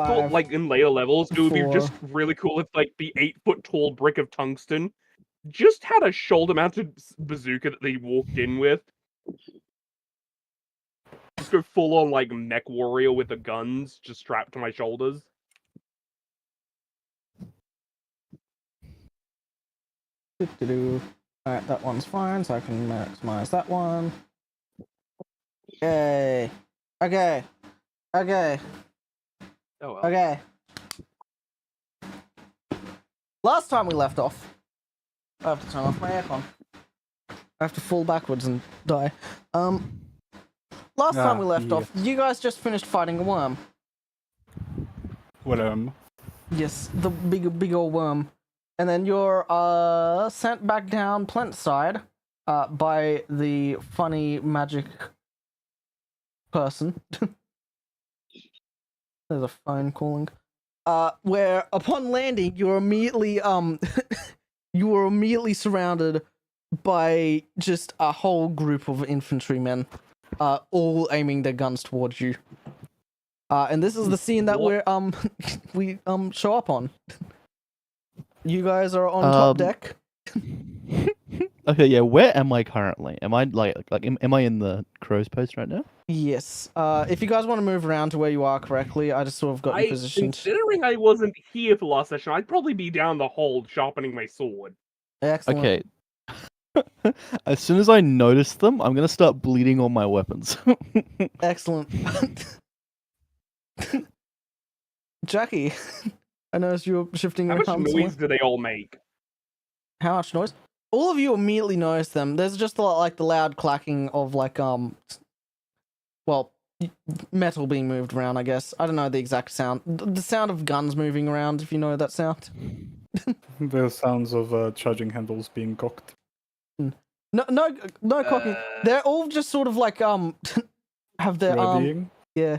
I thought, like, in later levels, it would be just really cool if, like, the 8-foot-tall brick of tungsten just had a shoulder-mounted bazooka that they walked in with. Just go full-on, like, mech warrior with the guns just strapped to my shoulders. Alright, that one's fine, so I can maximize that one. Okay. Okay. Okay. Oh well. Okay. Last time we left off, I have to turn off my aircon. I have to fall backwards and die. Last time we left off, you guys just finished fighting a worm. What Yes, the big old worm. And then you're sent back down planetside by the funny magic person. There's a phone calling. Where upon landing, you're immediately you were immediately surrounded by just a whole group of infantrymen, all aiming their guns towards you. And this is the scene that we show up on. You guys are on top deck. Okay, yeah. Where am I currently? Am I am I in the crow's post right now? Yes. If you guys want to move around to where you are correctly, I just sort of got you positioned. Considering I wasn't here for the last session, I'd probably be down the hold sharpening my sword. Excellent. Okay. As soon as I notice them, I'm gonna start bleeding all my weapons. Excellent. Jackie, I noticed you were shifting How around. much noise do they all make? How much noise? All of you immediately notice them. There's just like the loud clacking of like well, metal being moved around. I guess I don't know the exact sound. The sound of guns moving around. If you know that sound. The sounds of charging handles being cocked. No cocking. They're all just sort of like have their yeah.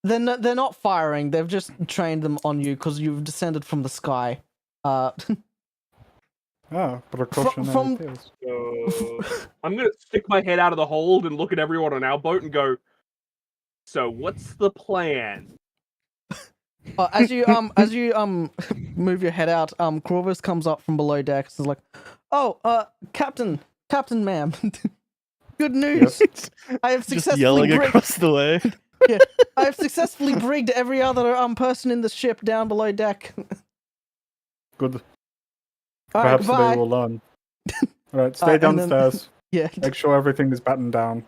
They're not firing. They've just trained them on you because you've descended from the sky. Precautionary tales. I'm gonna stick my head out of the hold and look at everyone on our boat and go, so what's the plan? As you move your head out, Corvus comes up from below deck and is like, "Oh, Captain, ma'am, good news! Yes. I have Just successfully yelling across the way. Yeah, I have successfully brigged every other person in the ship down below deck." Good. All Perhaps right, they will learn. Alright, stay downstairs. Yeah, Make sure everything is battened down.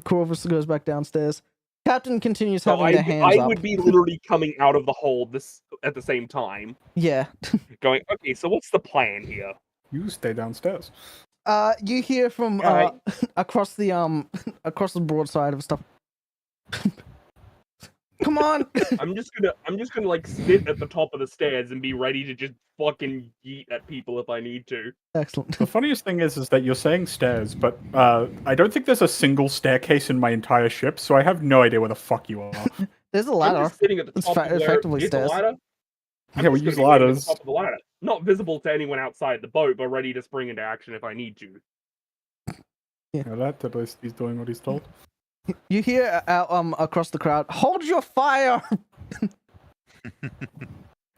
Corvus goes back downstairs. Captain continues having their hands up. I would be literally coming out of the hold at the same time. Yeah. Going, okay, so what's the plan here? You stay downstairs. You hear from across the broadside of stuff. Come on! I'm just gonna like sit at the top of the stairs and be ready to just fucking yeet at people if I need to. Excellent. The funniest thing is that you're saying stairs, but I don't think there's a single staircase in my entire ship, so I have no idea where the fuck you are. There's a ladder. I'm just sitting at the top of effectively stairs. Yeah, we use ladders. Top of the ladder. Not visible to anyone outside the boat, but ready to spring into action if I need to. Yeah. That at least he's doing what he's told. You hear out across the crowd, "Hold your fire!"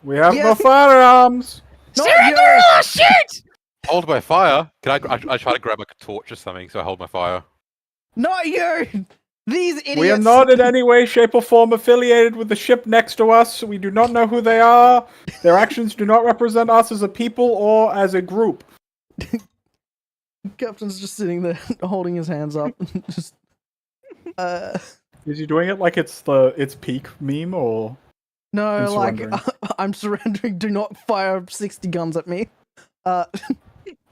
We have no firearms! Oh, shit! Hold my fire? Can I try to grab a torch or something so I hold my fire? Not you! These idiots! We are not in any way, shape, or form affiliated with the ship next to us. We do not know who they are. Their actions do not represent us as a people or as a group. Captain's just sitting there, holding his hands up. Just, Is he doing it like it's peak meme or? No, like I'm surrendering. Do not fire 60 guns at me.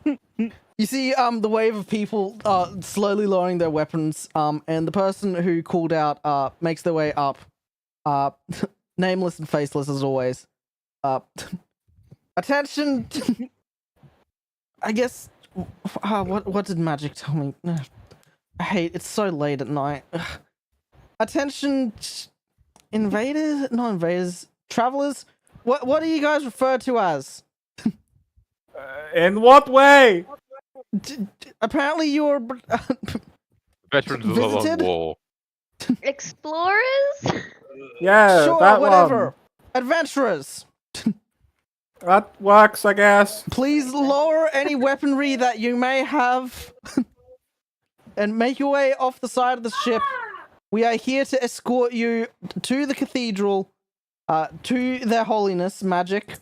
You see, the wave of people slowly lowering their weapons. And the person who called out makes their way up. Nameless and faceless as always. Attention. I guess. What did Magic tell me? I hate it's so late at night. Attention, invaders, not invaders, travelers. What do you guys refer to as? In what way? Apparently, you're Veterans of visited? the war. Explorers? Yeah, Sure, that whatever. one. Adventurers, That works, I guess. please lower any weaponry that you may have and make your way off the side of the ship. We are here to escort you to the cathedral, to their holiness, Magic.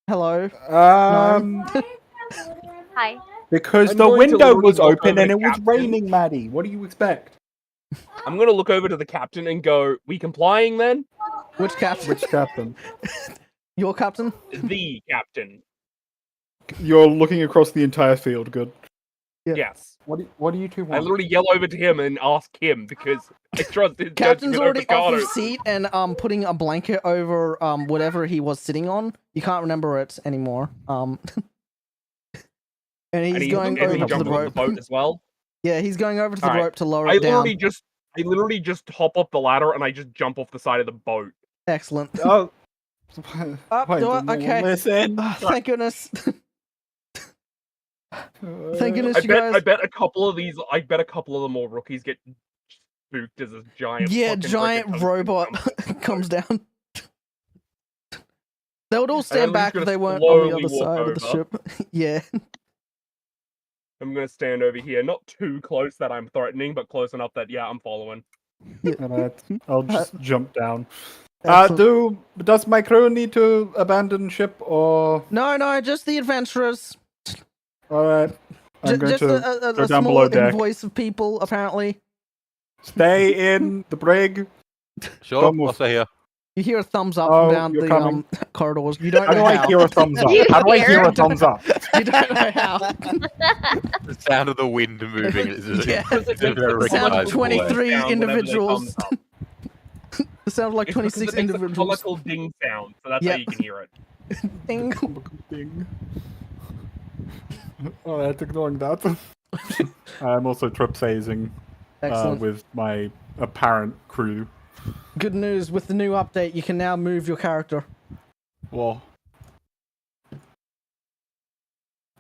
Hello. Hi. Because I'm the going to window literally was walk open over and to it was Captain. raining, Maddie. What do you expect? I'm gonna look over to the captain and go, "We complying then?" Which captain? Which captain? Your captain? The captain. You're looking across the entire field. Good. Yeah. Yes. What do you two I want? literally yell over to him and ask him because I trust his Captain's judgment already over off his Carter's. seat and putting a blanket over whatever he was sitting on. You can't remember it anymore. And he's And going is he over to the jumping on the rope. boat as well? Yeah, he's going over to the Alright. rope to lower I it down. literally just hop up the ladder and I just jump off the side of the boat. Excellent. Oh. Up, Why do didn't it. no one Okay. Listen. Thank goodness. Thank goodness I you bet guys. a couple of the more rookies get spooked as a giant Yeah, fucking giant frickin' robot tungsten comes down. They would all I'm stand just back gonna if they weren't on the slowly other walk side of the over. ship. Yeah. I'm gonna stand over here, not too close that I'm threatening, but close enough that yeah, I'm following. And I'll just jump down. Excellent. Does my crew need to abandon ship or? No, just the adventurers. All right. I'm going Just to a go down small below deck. invoice of people, apparently. Stay in the brig. Sure, Don't move. I'll stay here. You hear a thumbs up Oh, from down you're the coming. corridors. You don't How know do I how. hear a thumbs up? You How do I hear hear? a thumbs up? You don't know how. The sound of the wind moving is Yeah. it's a very The sound of recognizable way. 23 Sound whenever they individuals. thumbs up. The sound of like It's because 26 it makes a individuals. comical ding sound, so that's Yep. how you can hear it. Ding. Ding. All right, ignoring that. I'm also trip phasing Excellent. with my apparent crew. Good news, with the new update, you can now move your character. Well,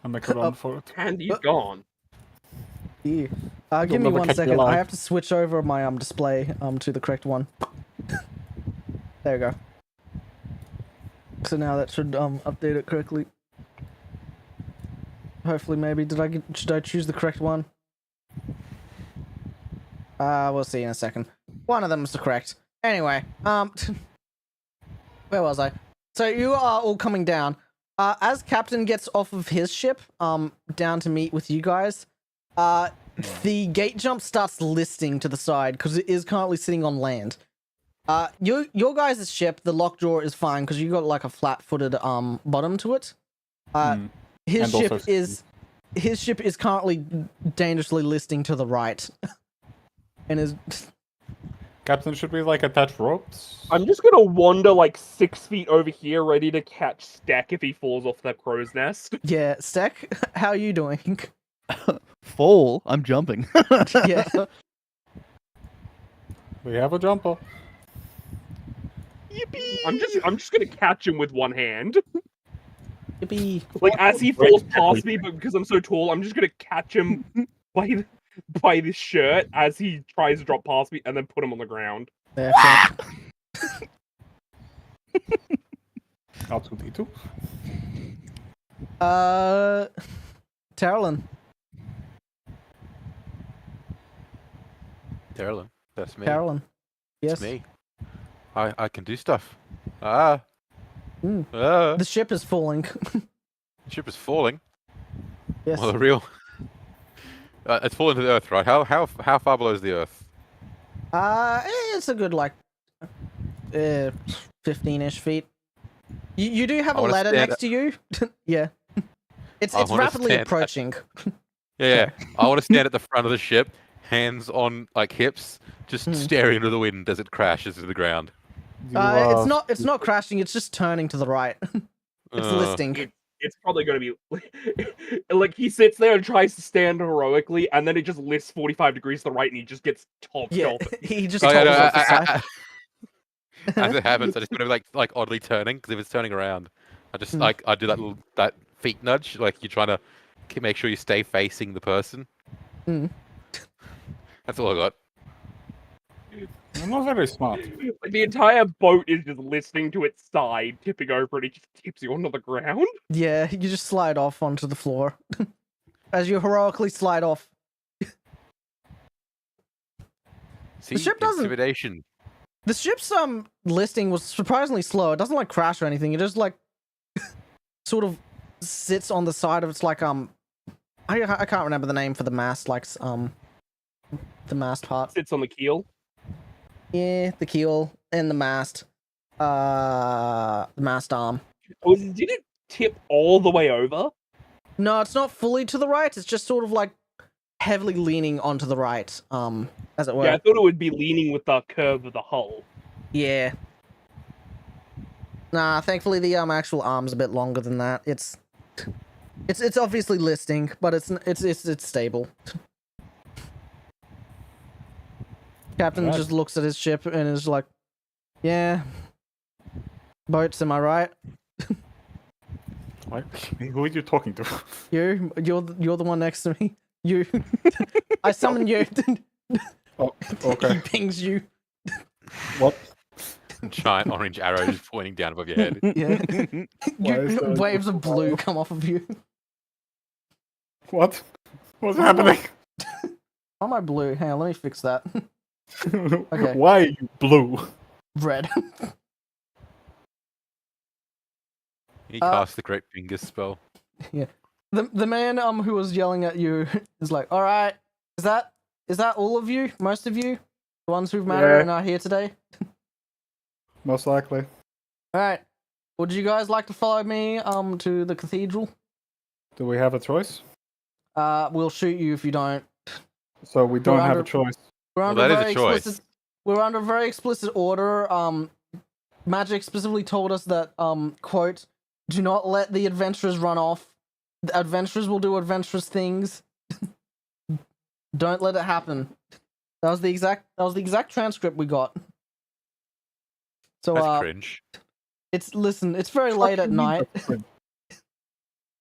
I make a run for it. And he's gone. Yeah. Give You'll me never 1 catch me second. I alive. have to switch over my display to the correct one. There we go. So now that should update it correctly. Hopefully, maybe should I choose the correct one? We'll see in a second. One of them is the correct. Anyway, where was I? So you are all coming down. As Captain gets off of his ship, down to meet with you guys, the gate jump starts listing to the side because it is currently sitting on land. Your guys' ship, the lockjaw is fine because you got like a flat-footed bottom to it. His And ship also is currently dangerously listing to the right, and is Captain, should we like attach ropes? I'm just gonna wander like 6 feet over here, ready to catch Stack if he falls off that crow's nest. yeah. Stack, how are you doing? Fall. I'm jumping. Yeah. We have a jumper. Yippee! I'm just gonna catch him with one hand. Yippee. Like as he falls past me, but because I'm so tall, I'm just gonna catch him by the shirt as he tries to drop past me, and then put him on the ground. Yeah, R2D2. Tarolin. Carolyn, that's me. Tarolin. Yes. It's me. I can do stuff. Ah. Mm. Ah. The ship is falling. The ship is falling. Yes. Well, the real. It's falling to the earth, right? How far below is the earth? It's a good like 15-ish feet. You do have I a wanna ladder stand next to you. Yeah. It's I wanna rapidly stand- approaching. Yeah. I want to stand at the front of the ship, hands on like hips, just staring into the wind as it crashes to the ground. It's not crashing, it's just turning to the right. It's listing. It's probably gonna be like he sits there and tries to stand heroically, and then it just lists 45 degrees to the right, and he just gets topped Yeah, off. he just Oh, yeah, tumbles no, off the side. as it happens, I just gonna be like oddly turning because if it's turning around, I just I do that feet nudge, like you're trying to make sure you stay facing the person. Mm. That's all I got. I'm not very smart. Like, the entire boat is just listening to its side, tipping over, and it just tips you onto the ground. Yeah, you just slide off onto the floor. As you heroically slide off. See, ship doesn't- intimidation. The ship's listing was surprisingly slow. It doesn't like crash or anything. It just like sort of sits on the side of its like I can't remember the name for the mast, like the mast part. Sits on the keel. Yeah, the keel and the mast. The mast arm. Oh, did it tip all the way over? No, it's not fully to the right. It's just sort of like heavily leaning onto the right, as it were. Yeah, I thought it would be leaning with the curve of the hull. Yeah. Nah, thankfully the actual arm's a bit longer than that. It's obviously listing, but it's stable. Captain Right. just looks at his ship and is like, "Yeah, boats, am I right? What? Who are you talking to? You're the one next to me. You, I summon you." Oh, He okay. pings you. What? Giant orange arrow just pointing down above your head. Yeah. Why is there Waves of blue arrow? come off of you. What? What's happening? Why am I blue? Hang on, let me fix that. Okay. Why are you blue? Red. He cast the Great Finger spell. The man who was yelling at you is like, "All right, is that all of you? Most of you, the ones who've mattered Yeah. and are here today? Most likely. All right. Would you guys like to follow me to the cathedral? Do we have a choice? We'll shoot you if you don't. So we don't have under- a choice. We're Well, under that is very a choice. explicit. We're under very explicit order. Magic specifically told us that quote, "Do not let the adventurers run off. The adventurers will do adventurous things. Don't let it happen." That was the exact transcript we got. So That's cringe. it's very late at night.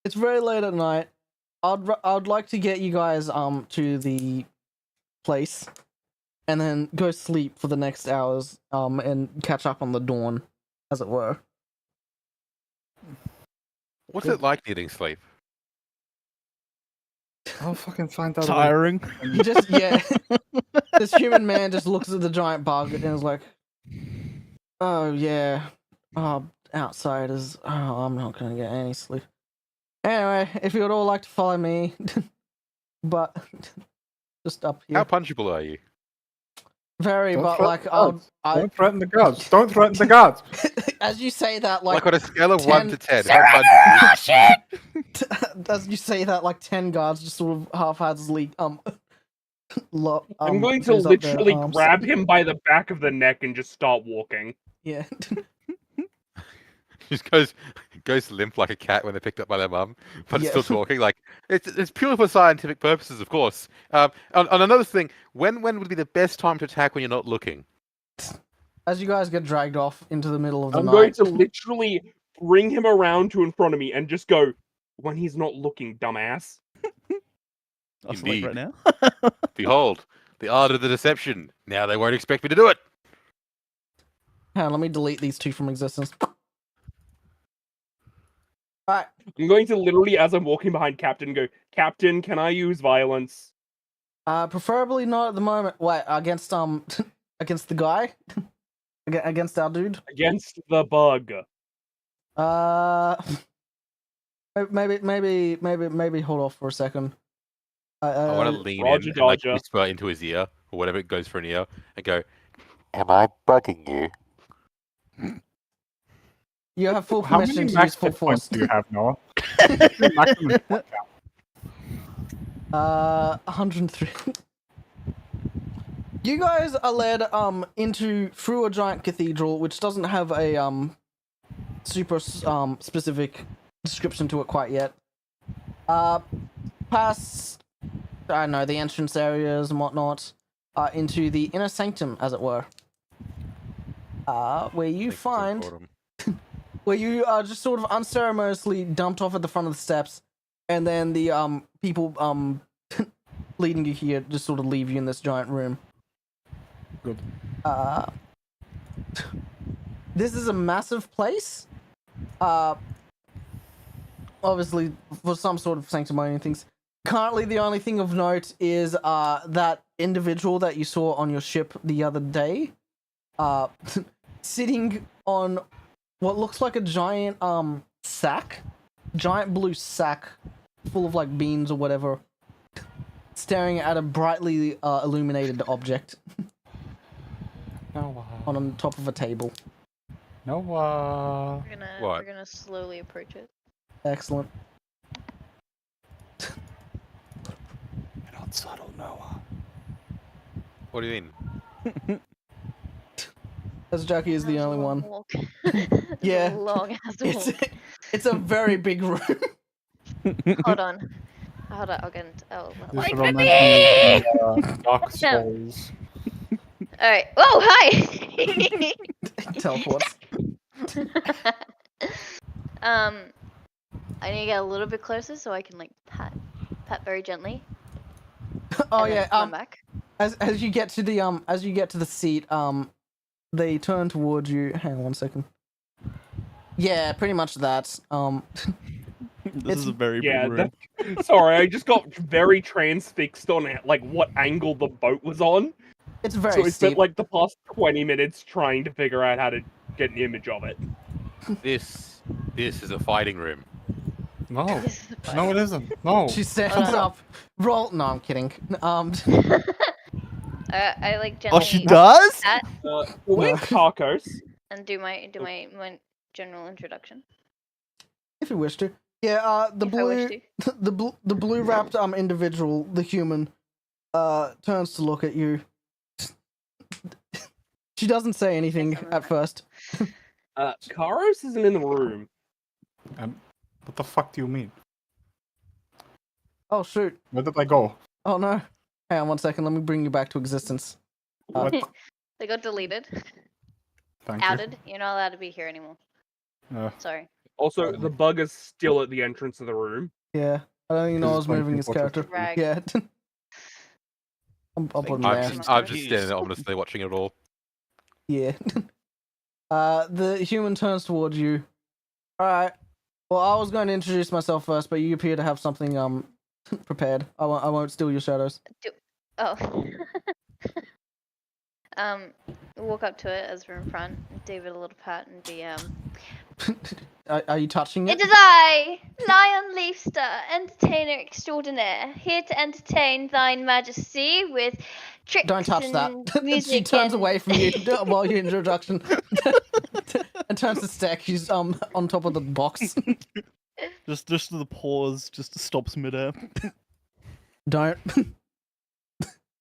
It's very late at night. I'd like to get you guys to the place and then go sleep for the next hours and catch up on the dawn, as it were. What's it like needing sleep? I'll fucking find out. Tiring. You just this human man just looks at the giant bug and is like, "Oh yeah, outsiders. Oh, I'm not gonna get any sleep. Anyway, if you would all like to follow me, but just up here, How punchable are you? very, Don't but threaten like the guards. I Don't threaten the guards. Don't threaten the guards. as you say that, Like, like on a scale of 1 to 10 10, how punchable? as you say that, like 10 guards just sort of half-heartedly I'm going to raise up their literally arms. grab him by the back of the neck and just start walking. Yeah. Just goes limp like a cat when they're picked up by their mum, but it's Yeah. still talking. Like it's purely for scientific purposes, of course. On another thing, when would be the best time to attack when you're not looking? As you guys get dragged off into the middle of the I'm night. going to literally bring him around to in front of me and just go, "When he's not looking, dumbass." I'll sleep right Indeed. now. Behold, the art of the deception. Now they won't expect me to do it. Hang on, let me delete these two from existence. Alright. I'm going to literally, as I'm walking behind Captain, go, "Captain, can I use violence?" Preferably not at the moment. Wait, against against the guy? Against our dude? Against the bug. Maybe hold off for a second. I want to lean Roger, in and like Dodger. whisper into his ear or whatever it goes for an ear and go, "Am I bugging you?" You have full How permission many to use max full hit points force. do you have, Noah? What's your maximum hit point count? 103. You guys are led through a giant cathedral, which doesn't have a super specific description to it quite yet. Past, I don't know, the entrance areas and whatnot, into the inner sanctum, as it were. Where you find, where you are just sort of unceremoniously dumped off at the front of the steps, and then the people leading you here just sort of leave you in this giant room. Good. This is a massive place. Obviously for some sort of sanctimonious things. Currently, the only thing of note is that individual that you saw on your ship the other day, sitting on what looks like a giant giant blue sack full of like beans or whatever, staring at a brightly illuminated object Noah. on top of a table. Noah. What? We're gonna slowly approach it. Excellent. You're not subtle, Noah. What do you mean? As Jackie is the That was a only long one. walk. Yeah. Long ass It's walk. it's a very big room. Hold on. I'll get into. Oh, This wait. reminds me of Dark Souls. Alright. Whoa, hi! Teleports. I need to get a little bit closer so I can like pat very gently. Oh and then yeah. Come back. As you get to the seat, they turn towards you. Hang on one second. Yeah, pretty much that. This is a very Yeah, big room. sorry, I just got very transfixed on it, like what angle the boat was on. It's So very I steep. spent like the past 20 minutes trying to figure out how to get an image of it. This is a fighting room. No. This is fun. No, it isn't. No. She stands up. Roll. No, I'm kidding. I like Oh, gently she does? pat Where's Carcos? and do my general introduction. if you wish to. Yeah. The If I wish blue, to. the blue wrapped individual, the human, turns to look at you. She doesn't say anything at first. Karos isn't in the room. What the fuck do you mean? Oh shoot. Where did I go? Oh no. Hang on one second. Let me bring you back to existence. What? They got deleted. Thank Outed. You're not allowed to be here anymore. you. Sorry. Also, the bug is still at the entrance of the room. Yeah. I don't even know I was This is moving his like character. Drag. Yeah. I'll put him I'm there. just standing there ominously watching it all. Yeah. The human turns towards you. Alright. Well, I was going to introduce myself first, but you appear to have something prepared. I won't steal your shadows. Oh. Walk up to it as we're in front. Give it a little pat and be Are you touching it? It is I, Lion Leafster, entertainer extraordinaire, here to entertain thine majesty with tricks Don't touch and that. music. She turns and... away from you while your introduction and turns to Stack. She's on top of the box. Just the pause, just stops midair. Don't.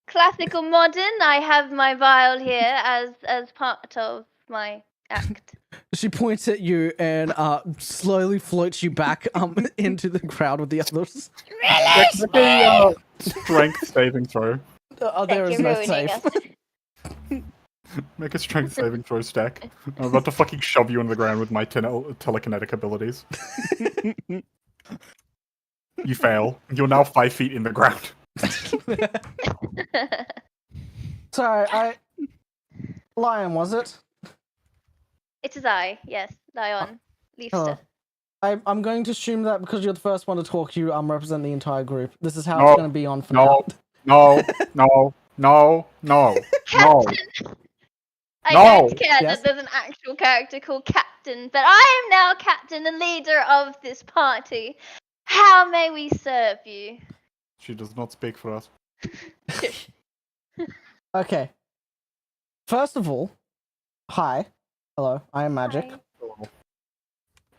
Classical modern. I have my vial here as part of my act. She points at you and slowly floats you back into the crowd with the others. Make a strength saving throw. There is You're no ruining safe. us. Make a strength saving throw, Stack. I'm about to fucking shove you into the ground with my telekinetic abilities. You fail. You're now 5 feet in the ground. Sorry, Lion, was it? It is I, yes, Lion Leafster. I'm going to assume that because you're the first one to talk, you represent the entire group. This is how No, it's going to be on for No, now. no. Captain! I No. don't care Yes? that there's an actual character called Captain, but I am now Captain and leader of this party. How may we serve you? She does not speak for us. Okay. First of all, hi. Hello, I am Magic.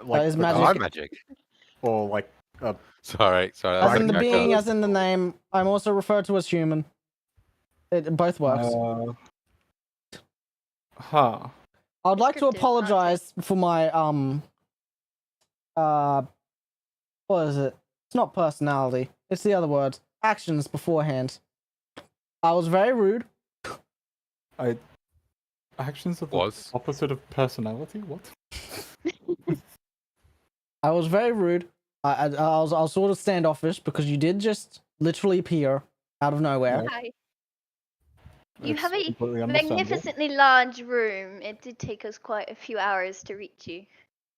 Hi. is the magic. Oh, guy? I'm magic. Or like, Sorry. As in the I being, can't- as in the name. I'm also referred to as human. It both works. huh. I would like to Descriptive, aren't you? apologize for my what is it? It's not personality. It's the other word. Actions beforehand. I was very rude. Actions are the Was. opposite of personality? What? I was very rude. I was sort of standoffish because you did just literally appear out of nowhere. Hi. You It's have a completely understandable. magnificently large room. It did take us quite a few hours to reach you.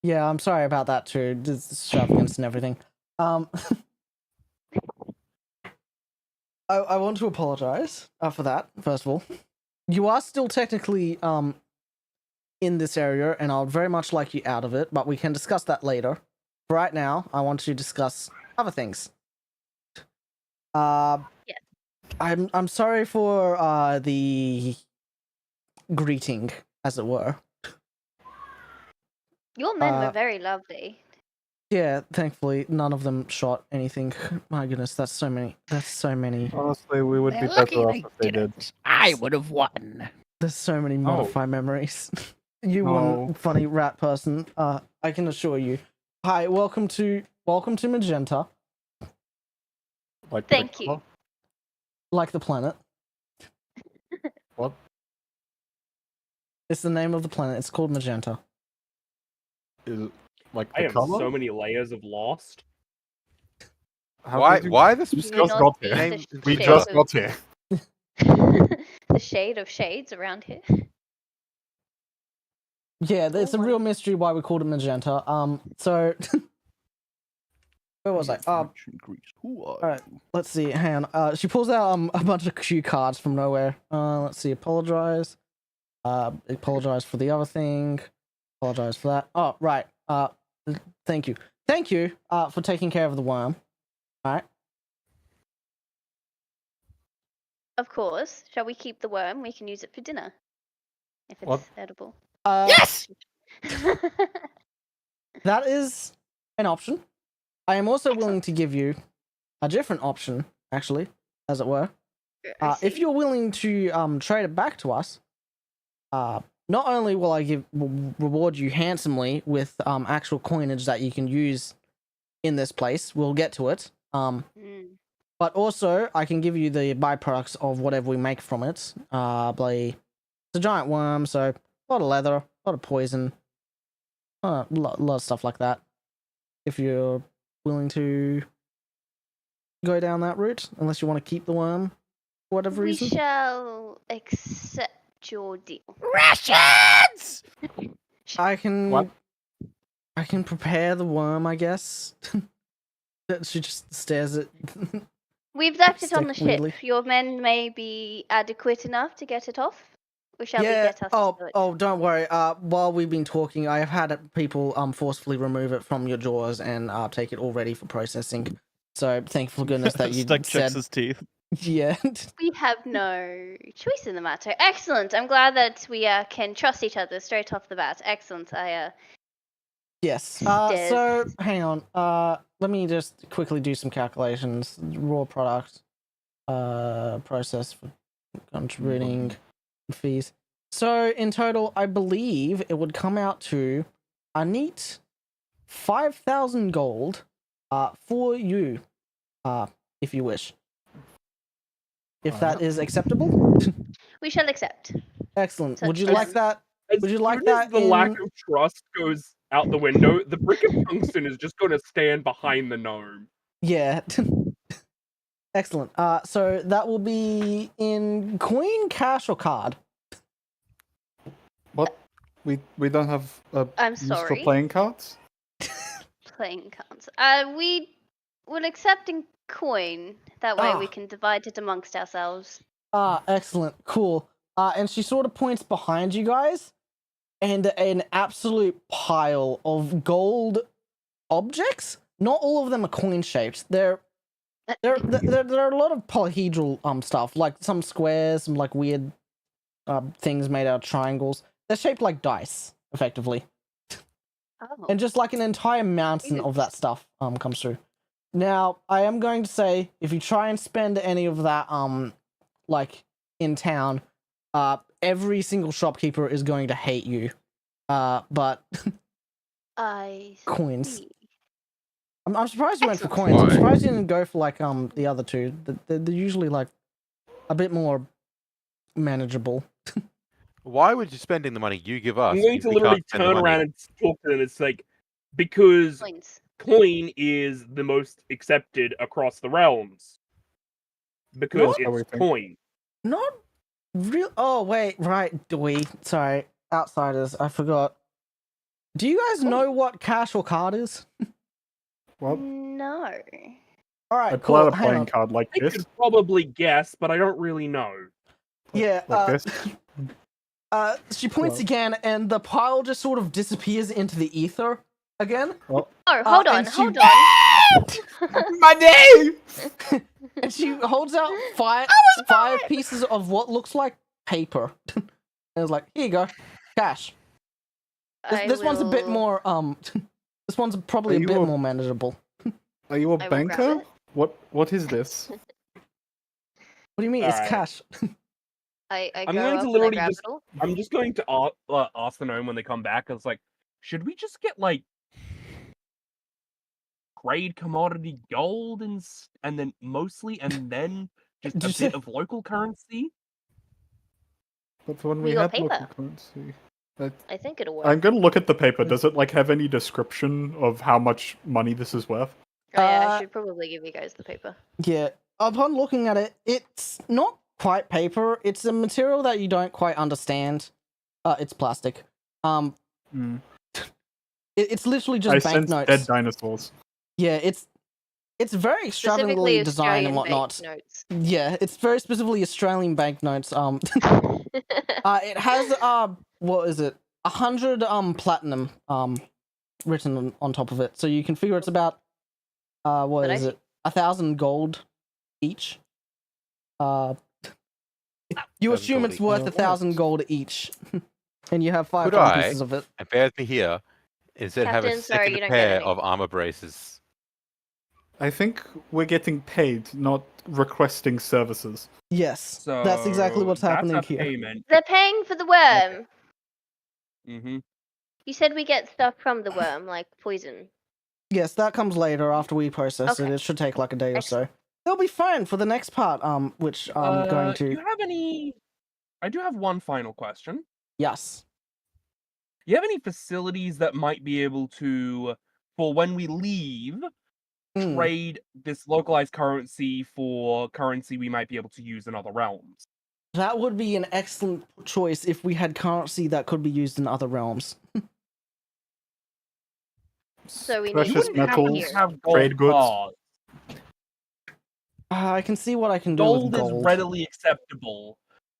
Yeah, I'm sorry about that too. Just extravagance and everything. I want to apologize for that. First of all, you are still technically in this area, and I'd very much like you out of it. But we can discuss that later. For right now, I want to discuss other things. Yeah. I'm sorry for the greeting, as it were. Your men were very lovely. Yeah, thankfully none of them shot anything. My goodness, that's so many. That's so many. Honestly, we would be better off if they did. I would have won. There's so many modify memories. You one funny rat person. I can assure you. Hi, welcome to Magenta, Like Thank you. like the planet. What? It's the name of the planet. It's called Magenta. Is it like I the have color? so many layers of Lost. How did you- Why this You Do just not got see here. the We shade just of- got here. the shade of shades around here. Yeah, it's a Oh, real mystery why we called it Magenta. So where was I? Ancient Greece. Who are alright. you? Let's see. Hang on. She pulls out a bunch of cue cards from nowhere. Let's see. Apologize. Apologize for the other thing. Apologize for that. Oh, right. Thank you. Thank you. For taking care of the worm. All right. Of course. Shall we keep the worm? We can use it for dinner. If it's What? edible. Yes! That is an option. I am also willing to give you a different option, actually, as it were. If you're willing to trade it back to us, not only will I reward you handsomely with actual coinage that you can use in this place, we'll get to it. But also I can give you the byproducts of whatever we make from it. It's a giant worm, so a lot of leather, a lot of poison, a lot of stuff like that. If you're willing to go down that route, unless you want to keep the worm for whatever We reason. shall accept your deal. Rations! I can What? I can prepare the worm, I guess. She just stares at We've left it on the Stick ship. weirdly. Your men may be adequate enough to get it off. Or shall we yeah. get us to do it? Oh, don't worry. While we've been talking, I have had people forcefully remove it from your jaws and take it all ready for processing. So thankful goodness that you Stuck checks said his teeth. yeah. We have no choice in the matter. Excellent. I'm glad that we can trust each other straight off the bat. Excellent. Yes. So hang on. Let me just quickly do some calculations. Raw product, process for contributing fees. So in total, I believe it would come out to a neat 5,000 gold, for you, if you wish. If that is acceptable. We shall accept. Excellent. Would you Such like as- that? As Would you like soon as that the lack in- of trust goes out the window, the brick of tungsten is just going to stand behind the gnome. Yeah. Excellent. So that will be in coin, cash, or card. What? We don't have I'm use for sorry. playing cards? Playing cards. We will accept in coin. That way we can divide it amongst ourselves. Excellent. Cool. And she sort of points behind you guys, and an absolute pile of gold objects. Not all of them are coin shaped. There are a lot of polyhedral stuff, like some squares, some like weird things made out of triangles. They're shaped like dice, effectively. Oh. And just like an entire mountain of that stuff comes through. Now, I am going to say, if you try and spend any of that like in town, every single shopkeeper is going to hate you. But I coins. see. I'm surprised you went for Excellent. coins. I'm Why? surprised you didn't go for like the other two. They're usually like a bit more manageable. Why would you spending the money you give us? I'm going if to we literally can't spend the turn money? around and talk to them. It's like, because Coins. coin is the most accepted across the realms. Because What? it's coin. Not Real? Oh wait, right, sorry, outsiders. I forgot. Do you guys know what cash or card is? Well, No. All I right, pull cool. out a Hang playing on. card like I this. could probably guess, but I don't really know. Yeah. Like this. She points Hello. again, and the pile just sort of disappears into the ether again. Oh, hold on, and she- hold on. My name! And she holds out five pieces of what looks like paper. And it's like, here you go, cash. This one's a bit more this one's probably Are a you bit a- more manageable. Are you a I will grab banker? it. What is this? What do you mean? It's Alright. cash. I I'm go going up to and I literally grab just- it all. I'm just going to ask the gnome when they come back. I was like, should we just get like trade commodity gold and then mostly and then just Did you a say- bit of local currency? But when We we got had local paper. currency. I think it'll work. I'm gonna look at the paper. Does it like have any description of how much money this is worth? Oh, yeah, I Uh, should probably give you guys the paper. Yeah. Upon looking at it, it's not quite paper. It's a material that you don't quite understand. It's plastic. Hmm. It's literally I just sense banknotes. dead dinosaurs. Yeah, it's very extravagantly Specifically designed and Australian whatnot. banknotes. Yeah, it's very specifically Australian banknotes. It has what is it? 100 platinum written on top of it. So you can figure it's about what But is I it? 1,000 gold each. You 1,000 assume gold it's each. worth Yeah, 1,000 right. gold each, and you have five Could I? pieces of it. And bear with me here. Instead, have a Captain, sorry, second you don't get pair any. of armor braces. I think we're getting paid, not requesting services. Yes, So that's exactly what's happening that's a here. payment. They're paying for the worm. Mm-hmm. You said we get stuff from the worm, like poison. Yes, that comes later after we process it. Okay. It should take like a day or so. Excellent. They'll be fine for the next part. Which I'm going Do you to. have any? I do have one final question. Yes. You have any facilities that might be able to, for when we leave, Hmm. trade this localized currency for currency we might be able to use in other realms? That would be an excellent choice if we had currency that could be used in other realms. So we need Precious to metals, here. have gold trade goods. cards. I can see what I can do Gold with is gold. readily acceptable.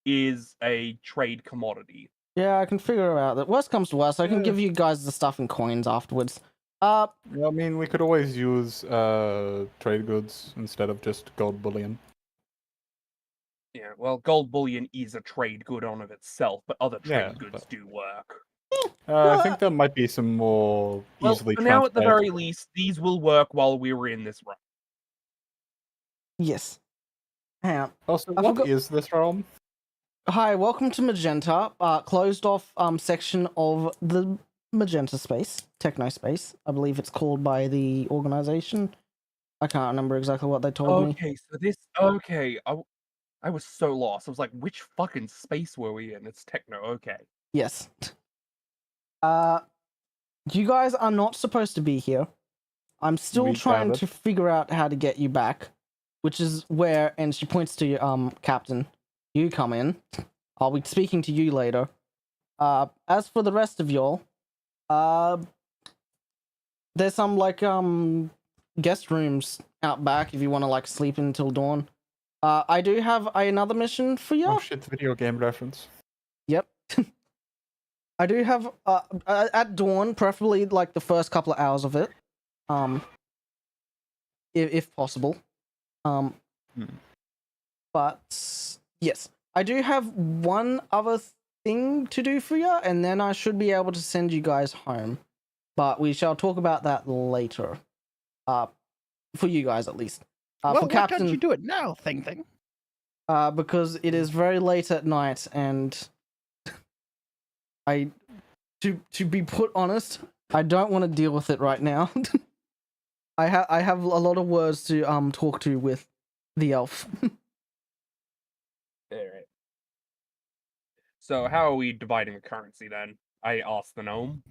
Is a trade commodity. Yeah, I can figure out that. Worst comes to worst, I can Yeah. give you guys the stuff in coins afterwards. Yeah, I mean, we could always use trade goods instead of just gold bullion. Yeah, well, gold bullion is a trade good on of itself, but other trade Yeah, goods but- do work. I think there might be some more Well, easily for now, at the transferred- very least, these will work while we were in this realm. Yes. Hang on. Also, I what forgot- is this realm? Hi, welcome to Magenta. Closed off section of the Magenta space, Techno space. I believe it's called by the organization. I can't remember exactly what they told me. Okay, so this. Okay, I was so lost. I was like, which fucking space were we in? It's techno. Okay. Yes. You guys are not supposed to be here. I'm still We trying gathered. to figure out how to get you back, which is where, and she points to Captain. You come in. I'll be speaking to you later. As for the rest of y'all, there's some like guest rooms out back if you want to like sleep until dawn. I do have another mission for you. Oh shit, video game reference. Yep. I do have at dawn, preferably like the first couple of hours of it, if possible. But yes, I do have one other thing to do for you, and then I should be able to send you guys home. But we shall talk about that later. For you guys at least. Well, For why Captain, don't you do it now, Thing? because it is very late at night, and to be put honest, I don't want to deal with it right now. I have a lot of words to talk to with the elf. Alright. So how are we dividing the currency then? I asked the gnome.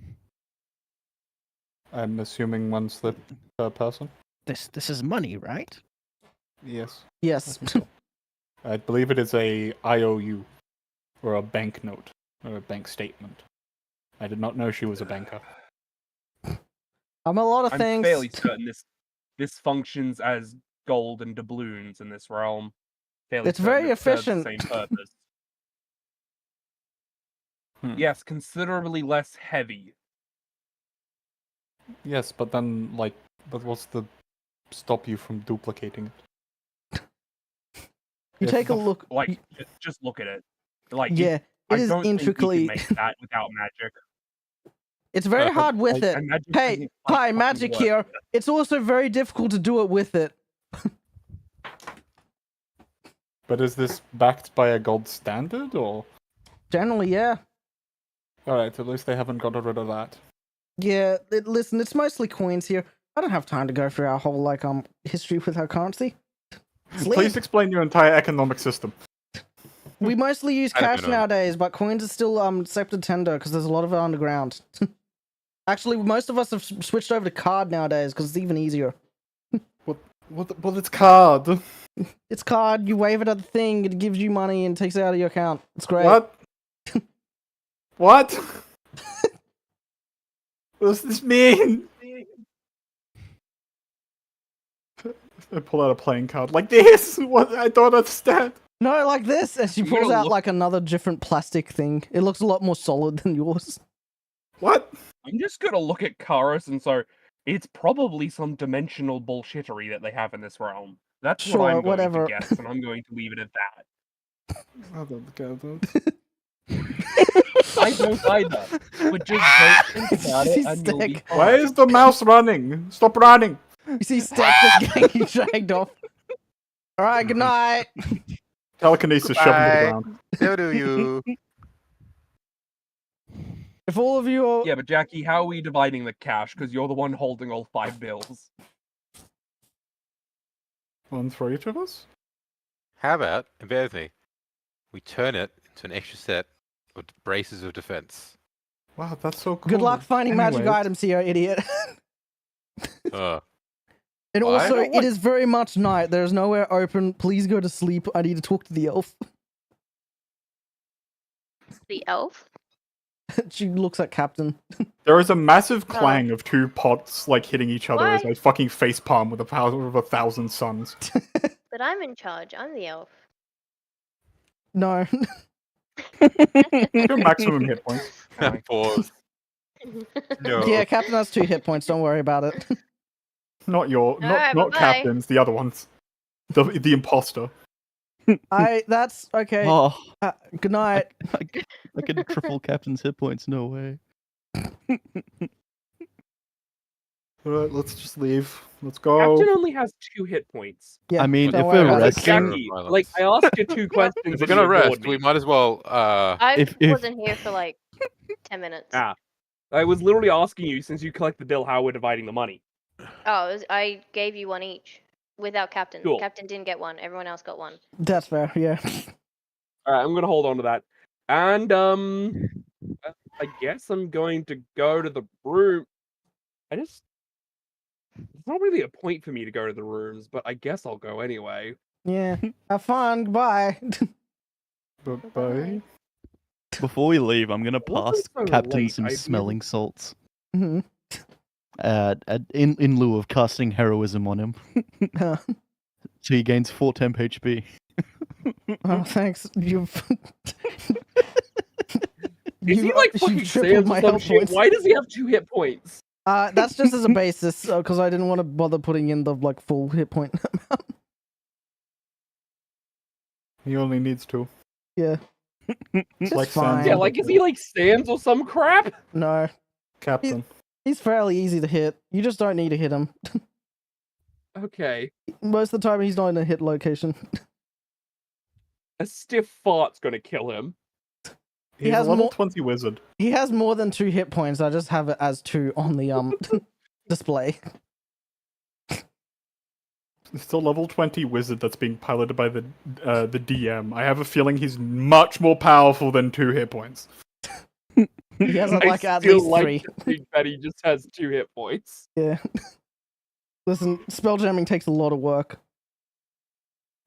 I'm assuming one slip per person. This is money, right? Yes. Yes. I believe it is a IOU. or a banknote or a bank statement. I did not know she was a banker. I'm a lot of I'm things. fairly certain this functions as gold and doubloons in this realm. Fairly It's certain very it serves the efficient. same purpose. Hmm. Yes, considerably less heavy. Yes, but then, like, but what's the stop you from duplicating it? You If take a the- look. Like, just look at it. Like, Yeah, I it is don't intricately. think you can make that without magic. It's very Uh-huh. hard with it. And magic Hey, doesn't quite hi, fucking magic work. here. It's also very difficult to do it with it. But is this backed by a gold standard, or? Generally, yeah. Alright, at least they haven't got rid of that. Yeah, listen, it's mostly coins here. I don't have time to go through our whole history with our currency. Sleep. Please explain your entire economic system. We mostly use I don't cash know. nowadays, but coins are still accepted tender because there's a lot of it underground. Actually, most of us have switched over to card nowadays because it's even easier. Well, it's card. It's card. You wave it at the thing, it gives you money and takes it out of your account. It's great. What? What? What does this mean? I pull out a playing card like this. What? I don't understand. No, like this. And she You pulls gotta out look- like another different plastic thing. It looks a lot more solid than yours. What? I'm just gonna look at Karis, and so it's probably some dimensional bullshittery that they have in this realm. That's Sure, what I'm going whatever. to guess, and I'm going to leave it at that. I don't get I don't either. But just don't think about it, and you'll be Stick. fine. Why is the mouse running? Stop running. You see Stack just getting dragged off. Alright, good night. Telekinesis shoving to the Bye. ground. So do you. If all of you are... Yeah, but Jackie, how are we dividing the cash? Because you're the one holding all 5 bills. One for each of us? How about, and bear with me, we turn it into an extra set of braces of defense. Wow, that's so cool. Good luck finding magic Anyways, items here, idiot. And Well, I also, don't it want- is very much night. There's nowhere open. Please go to sleep. I need to talk to the elf. The elf. She looks at Captain. There is a massive clang of two pots like hitting each other as Why? I fucking facepalm with the power of 1,000 suns. But I'm in charge. I'm the elf. No. Your maximum hit points. Pause. No. Yeah, Captain has 2 hit points. Don't worry about it. Not your, Alright, not bye-bye. captains, the other ones. The imposter. That's okay. Oh, Good night. I could triple Captain's hit points. No way. Alright, let's just leave. Let's go. Captain only has 2 hit points. Yeah, I mean, don't if worry we're about it. resting, Jackie, Violence. like, I asked you 2 questions. If we're and gonna you rest, ignored we me. might as well. I If- wasn't here for like 10 minutes. Ah. I was literally asking you, since you collect the bill, how we're dividing the money. I gave you one each without Captain. Cool. Captain didn't get one. Everyone else got one. That's fair, yeah. Alright, I'm gonna hold on to that. And, I guess I'm going to go to the room. It's not really a point for me to go to the rooms, but I guess I'll go anyway. Yeah. Have fun. Goodbye. Bye. before we leave, I'm gonna What was pass so Captain late? some I smelling salts. Mhm. In lieu of casting heroism on him, Huh. so he gains 4 temp HP. Oh, thanks. You've. Is he like fucking tripled Sans my or some health shit? points. Why does he have 2 hit points? That's just as a basis, because I didn't want to bother putting in the full hit point amount. He only needs 2. Yeah. It's like fine. Sans. Yeah, like, is he like Sans or some crap? No, Captain. he's fairly easy to hit. You just don't need to hit him. Okay. Most of the time, he's not in a hit location. A stiff fart's gonna kill him. He He's has a level more- 20 wizard. He has more than 2 hit points. I just have it as 2 on the display. It's a level 20 wizard that's being piloted by the DM. I have a feeling he's much more powerful than 2 hit points. He has I like at still least like 3. to think that he just has 2 hit points. Yeah. Listen, spell jamming takes a lot of work.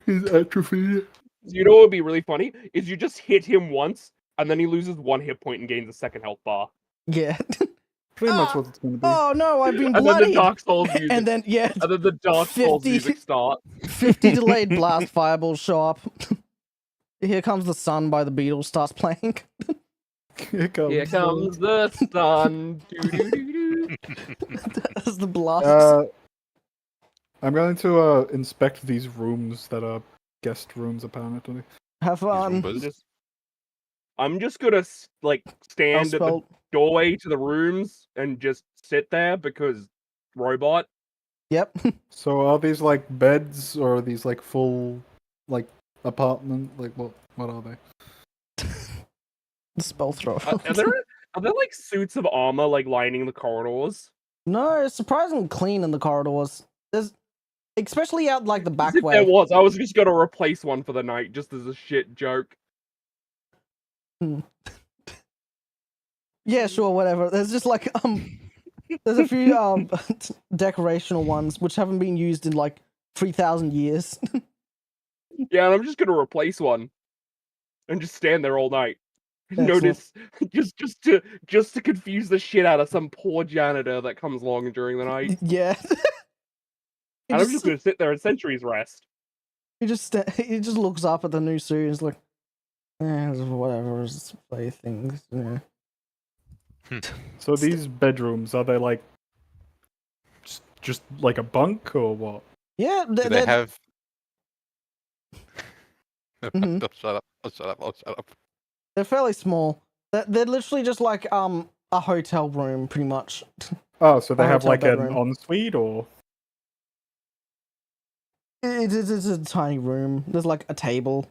He's atrophy. You know what would be really funny is you just hit him once, and then he loses 1 hit point and gains a second health bar. Yeah. Pretty much what it's gonna be. Oh no, I've been And then the bloodied. Dark Souls music. And then yeah, And then the Dark Souls 50 music starts. 50 delayed blast fireballs show up. Here Comes the Sun by the Beatles starts playing. Here comes, Here comes the sun. Doo-doo-doo-doo. As the blast. I'm going to inspect these rooms that are guest rooms, apparently. Have fun. I'm just gonna like stand at the Spell. doorway to the rooms and just sit there because robot. Yep. So are these like beds or are these like full like apartment? Like what are they? Spell throw. Are there like suits of armor like lining the corridors? No, it's surprisingly clean in the corridors. There's, especially out like the back If way. there was, I was just gonna replace one for the night just as a shit joke. Yeah, sure, whatever. There's just like there's a few decorational ones which haven't been used in like 3,000 years. Yeah, and I'm just gonna replace one and just stand there all night. Excellent. Notice just to confuse the shit out of some poor janitor that comes along during the night. Yeah. And I'm just gonna sit there and Centuries Rest. he just looks up at the new suit and is like, whatever, just play things. Yeah. So these bedrooms, are they like just like a bunk or what? Yeah, Do they have? Mhm. Oh, shut up! Oh, shut up! Oh, shut up! they're fairly small. They're literally just like a hotel room, pretty much. Oh, so they A have hotel like an bedroom. ensuite or? It's a tiny room. There's like a table.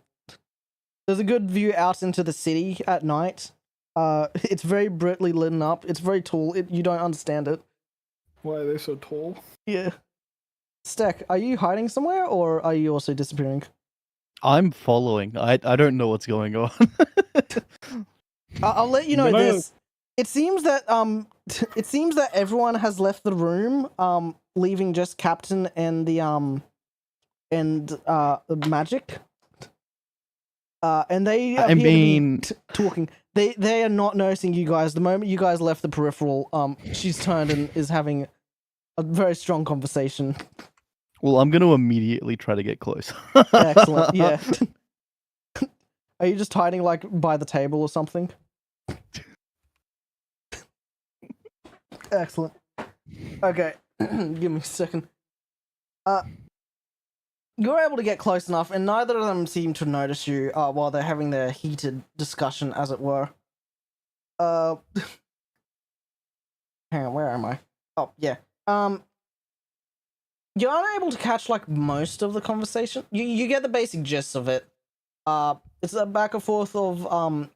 There's a good view out into the city at night. It's very brightly lit up. It's very tall. You don't understand it. Why are they so tall? Yeah. Stack, are you hiding somewhere or are you also disappearing? I'm following. I don't know what's going on. I'll let you know No. this. It seems that everyone has left the room, leaving just Captain and the Magic. And they I appear mean- to be talking. They are not noticing you guys. The moment you guys left the peripheral, she's turned and is having a very strong conversation. Well, I'm going to immediately try to get close. Excellent. Yeah. Are you just hiding like by the table or something? Excellent. Okay. Give me a second. You're able to get close enough, and neither of them seem to notice you while they're having their heated discussion, as it were. Hang on, where am I? Oh, yeah. You're unable to catch like most of the conversation. You get the basic gist of it. It's a back and forth of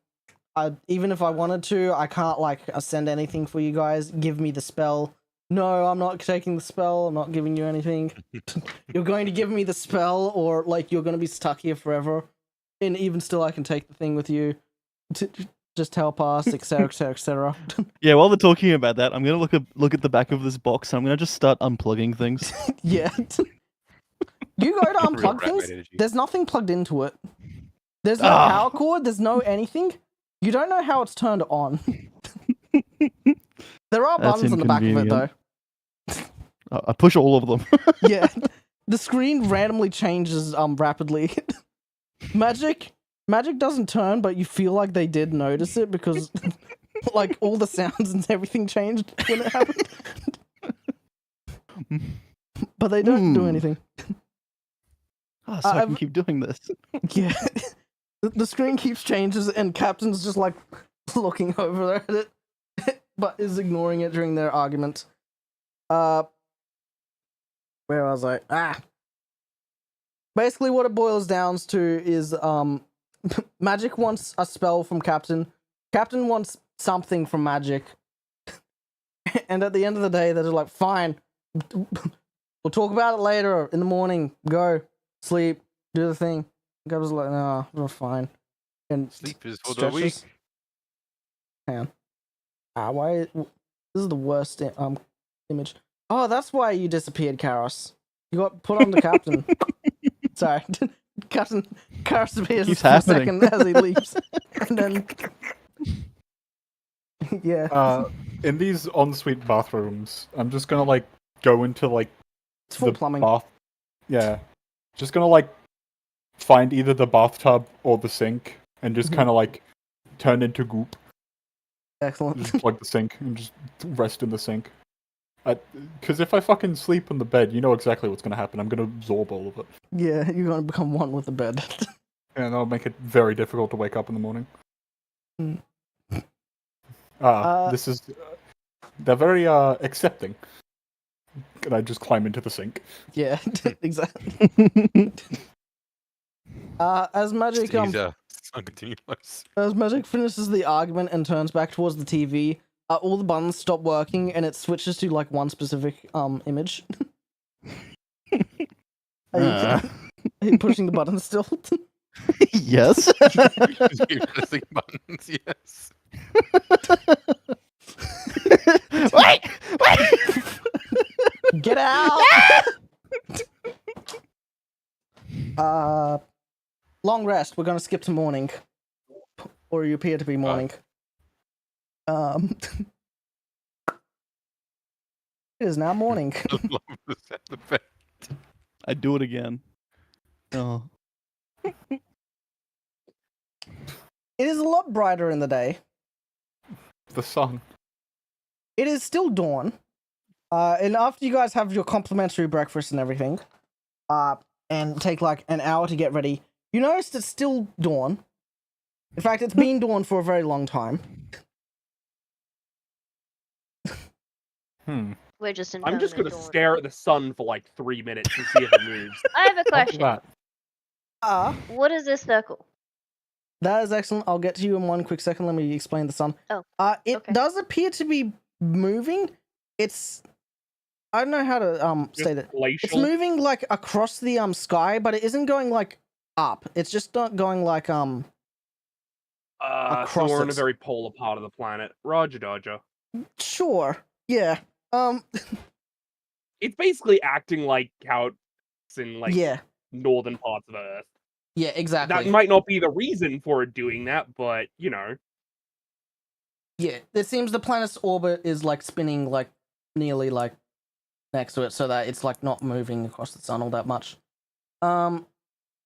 even if I wanted to, I can't like send anything for you guys. Give me the spell. No, I'm not taking the spell. I'm not giving you anything. You're going to give me the spell, or like you're going to be stuck here forever. And even still, I can take the thing with you. Just help us, etc., etc., etc. Yeah, while they're talking about that, I'm going to look at the back of this box and I'm going to just start unplugging things. Yeah. You go to Real unplug rat things. mate energy. There's nothing plugged into it. There's no Ah. power cord. There's no anything. You don't know how it's turned on. There are That's buttons on the back of it, though. inconvenient. I push all of them. Yeah, the screen randomly changes rapidly. Magic doesn't turn, but you feel like they did notice it because like all the sounds and everything changed when it happened. But they don't do anything. Oh, so I can I've- keep doing this. Yeah. The screen keeps changes and Captain's just like looking over at it, but is ignoring it during their argument. Where was I? Basically what it boils down to is Magic wants a spell from Captain. Captain wants something from Magic. And at the end of the day, they're just like, fine. We'll talk about it later in the morning. Go. Sleep. Do the thing. Gab's like, no, we're fine. And Sleep is for the weak. stretches. Hang on. Why? This is the worst image. Oh, that's why you disappeared, Karos. You got put on the captain. Sorry. Captain Karis appears Keeps for a happening. second as he leaves, and then yeah, In these ensuite bathrooms, I'm just gonna like go into like it's full the plumbing. bath. Yeah, just gonna like find either the bathtub or the sink, and just kind of like turn into goop. Excellent. Just plug the sink and just rest in the sink. Because if I fucking sleep on the bed, you know exactly what's gonna happen. I'm gonna absorb all of it, Yeah, you're gonna become one with the bed. and that'll make it very difficult to wake up in the morning. Hmm. This is. They're very accepting. Can I just climb into the sink? Yeah, exactly. As magic Continuous. as magic finishes the argument and turns back towards the TV, all the buttons stop working and it switches to like one specific image. Are you pushing the button still? Yes. Keep pressing buttons, yes. Wait! Get out! Long rest. We're gonna skip to morning, or you appear to be morning. It is now morning. I love the sound effect. I do it again. Oh. It is a lot brighter in the day. The sun. It is still dawn. And after you guys have your complimentary breakfast and everything, and take like an hour to get ready, you notice it's still dawn. In fact, it's been dawn for a very long time. We're just in. I'm just gonna stare at the sun for like 3 minutes and see if it moves. I have a After question. that, What is this circle? That is excellent. I'll get to you in one quick second. Let me explain the sun. Oh, It okay. does appear to be moving. It's I don't know how to state it. It's Glacial. moving like across the sky, but it isn't going like up. It's just not going like So across we're in a it. very polar part of the planet. Roger, Dodger. Sure. Yeah. It's basically acting like how it's in like Yeah. northern parts of Earth. Yeah, exactly. That might not be the reason for it doing that, but you know. Yeah. It seems the planet's orbit is like spinning like nearly like next to it so that it's like not moving across the sun all that much. That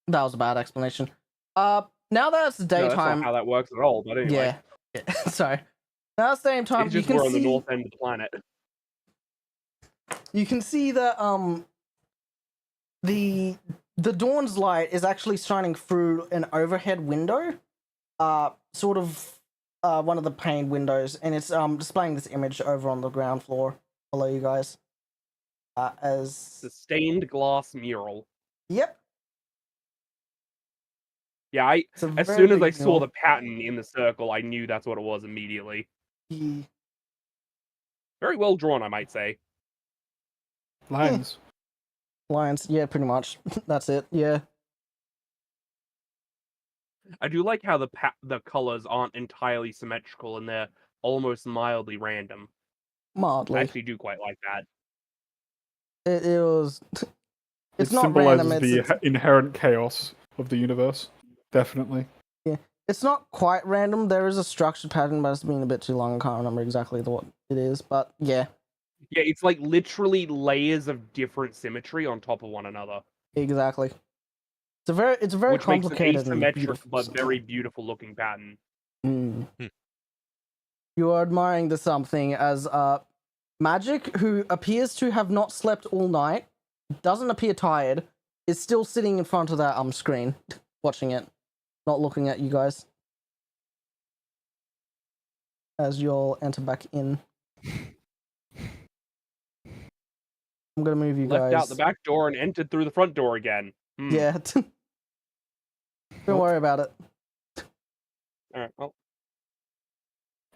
was a bad explanation. Now that it's No, that's daytime, not how that works at all, but anyway. yeah. Sorry. Now it's daytime, It's you just can we're on the see north end of the planet. you can see that the dawn's light is actually shining through an overhead window, sort of one of the pane windows, and it's displaying this image over on the ground floor below you guys. As The stained glass mural. yep, Yeah, it's a as very soon as big I saw mural. the pattern in the circle, I knew that's what it was immediately. Very well drawn, I might say. lines. Lions, yeah, pretty much. That's it. Yeah, I do like how the colors aren't entirely symmetrical and they're almost mildly random. I mildly. actually do quite like that. It was. It's It not symbolizes random. the It's inherent chaos of the universe. Definitely. it's not quite random. There is a structured pattern, but it's been a bit too long. I can't remember exactly what it is, but yeah, Yeah, it's like literally layers of different symmetry on top of one another, exactly. It's a very which makes an complicated and asymmetric beautiful. but very beautiful looking pattern. Mm. Hmm. You are admiring the something as Magic, who appears to have not slept all night, doesn't appear tired, is still sitting in front of that screen, watching it, not looking at you guys. As you'll enter back in. I'm gonna move you Left guys. out the back door and entered through the front door again. Yeah. Don't worry about it. Alright, well,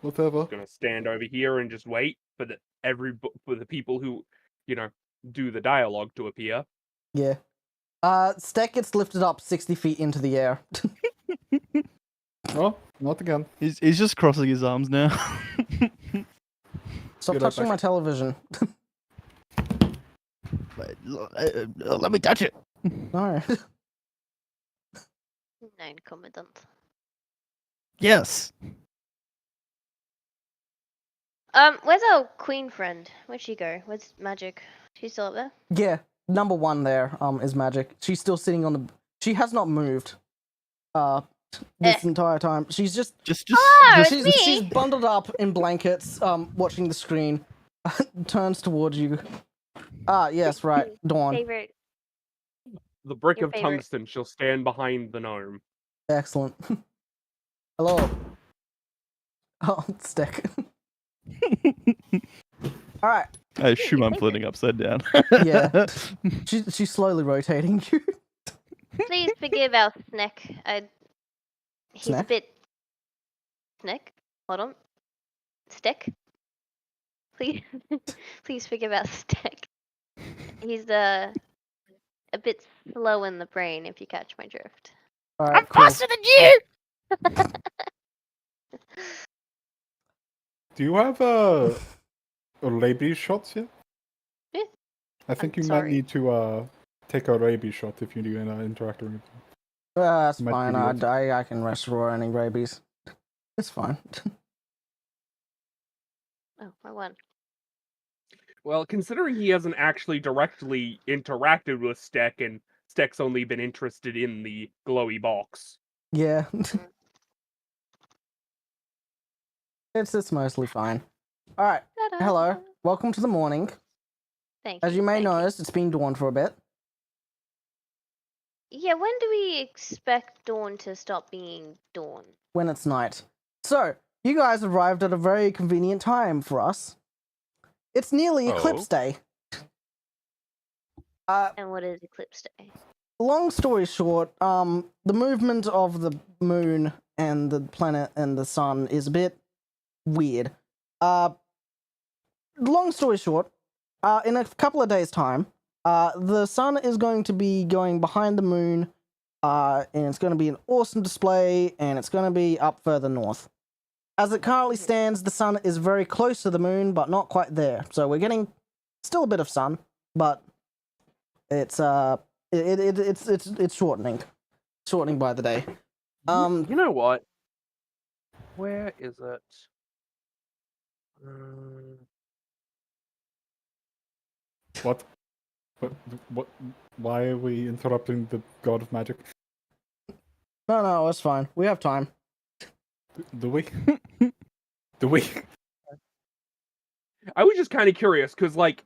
Whatever. I'm gonna stand over here and just wait for the people who, you know, do the dialogue to appear. Yeah. Stack gets lifted up 60 feet into the air. Oh, not again. He's just crossing his arms now. Stop Good touching effect. my television. Let me touch it. No. Nein, Commandant. Yes. Where's our queen friend? Where'd she go? Where's Magic? She's still up there? Yeah, number one there is Magic. She's still sitting on the. She has not moved. This entire time. She's just Oh, it's she's me! bundled up in blankets, watching the screen. Turns towards you. Yes, right, Dawn. Favorite. The brick Your of favorite. tungsten shall stand behind the gnome. Excellent. Hello. Oh, stick. All right. I assume I'm floating upside down. Yeah. She's slowly rotating you. Please forgive our snack. He's a Snack? bit. Snack? Hold on. Stick? Please, please forgive our stick. He's a bit slow in the brain, if you catch my drift. All right, cool. than you. Do you have rabies shots yet? Yeah. I think I'm you sorry. might need to take a rabies shot if you do interact with anything. That's Might fine. be good. I can restore any rabies. It's fine. Oh, I won. Well, considering he hasn't actually directly interacted with Steck, and Steck's only been interested in the glowy box. Yeah. It's mostly fine. All right. Ta-da. Hello. Welcome to the morning. Thank As you may thank notice, it's been dawn for a bit. Yeah, when do we expect dawn to stop being dawn? When it's night. So, you guys arrived at a very convenient time for us. It's nearly Eclipse Day. And what is Eclipse Day? Long story short, the movement of the moon and the planet and the sun is a bit weird. Long story short, in a couple of days' time, the sun is going to be going behind the moon, and it's going to be an awesome display, and it's going to be up further north. As it currently stands, the sun is very close to the moon, but not quite there. So we're getting still a bit of sun, but it's shortening by the day. You know what? Where is it? What? What? Why are we interrupting the god of magic? No, it's fine. We have time. Do we? Do we? I was just kind of curious because, like,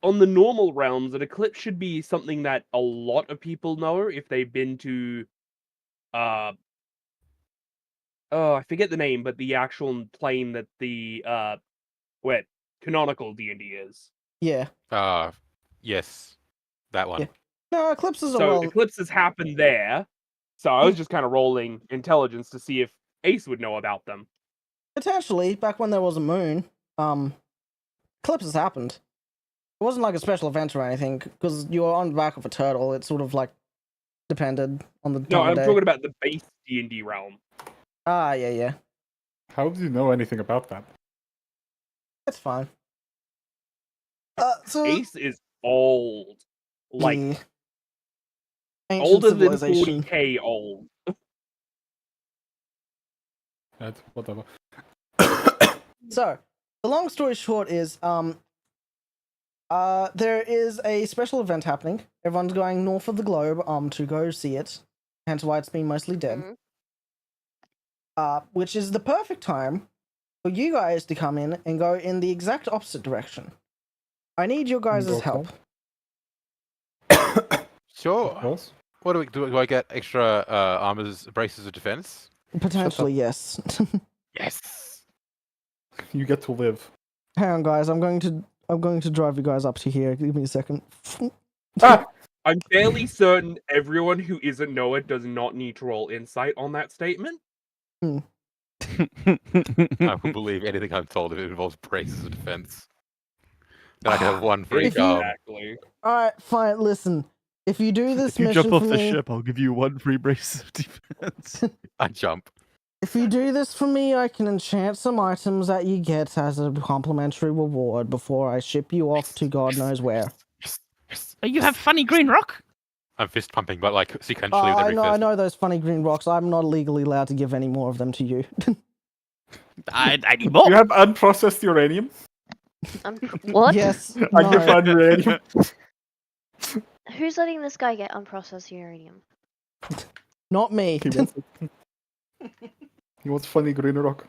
on the normal realms, an eclipse should be something that a lot of people know if they've been to, oh, I forget the name, but the actual plane that the canonical D&D is. Yeah. Yes, that one. Yeah. No, eclipses are So eclipses happen there. So I was just kind of rolling intelligence to see if Ace would know about them. potentially back when there was a moon. Eclipses happened. It wasn't like a special event or anything because you were on the back of a turtle. It sort of like depended on the time No, I'm of day. talking about the base D&D realm. Yeah. How do you know anything about that? It's fine. So Ace is old. Like, yeah. Ancient older than civilization. 40k old. Whatever. So, the long story short is, there is a special event happening. Everyone's going north of the globe, to go see it. Hence why it's been mostly dead. Mhm. Which is the perfect time for you guys to come in and go in the exact opposite direction. I need your guys' Okay. help. Sure. Of course. What do I get extra armors, braces of defense? Potentially, yes. Yes. You get to live. Hang on, guys. I'm going to drive you guys up to here. Give me a second. Ah! I'm fairly certain everyone who isn't Noah does not need to roll insight on that statement. I will believe anything I'm told if it involves braces of defense. Then I can have one free If you- job. Exactly. All right, fine. Listen, if you do this If you mission jump off for the me, ship, I'll give you 1 free brace of defense. I jump. if you do this for me, I can enchant some items that you get as a complimentary reward before I ship you off to God knows where. Yes. You have funny green rock? I'm fist pumping, but like sequentially with I every know, I fist. know those funny green rocks. I'm not legally allowed to give any more of them to you. I need more. You have unprocessed uranium. What? Yes. Undefined No. uranium. Who's letting this guy get unprocessed uranium? Not me. He wants it. He wants funny green rock.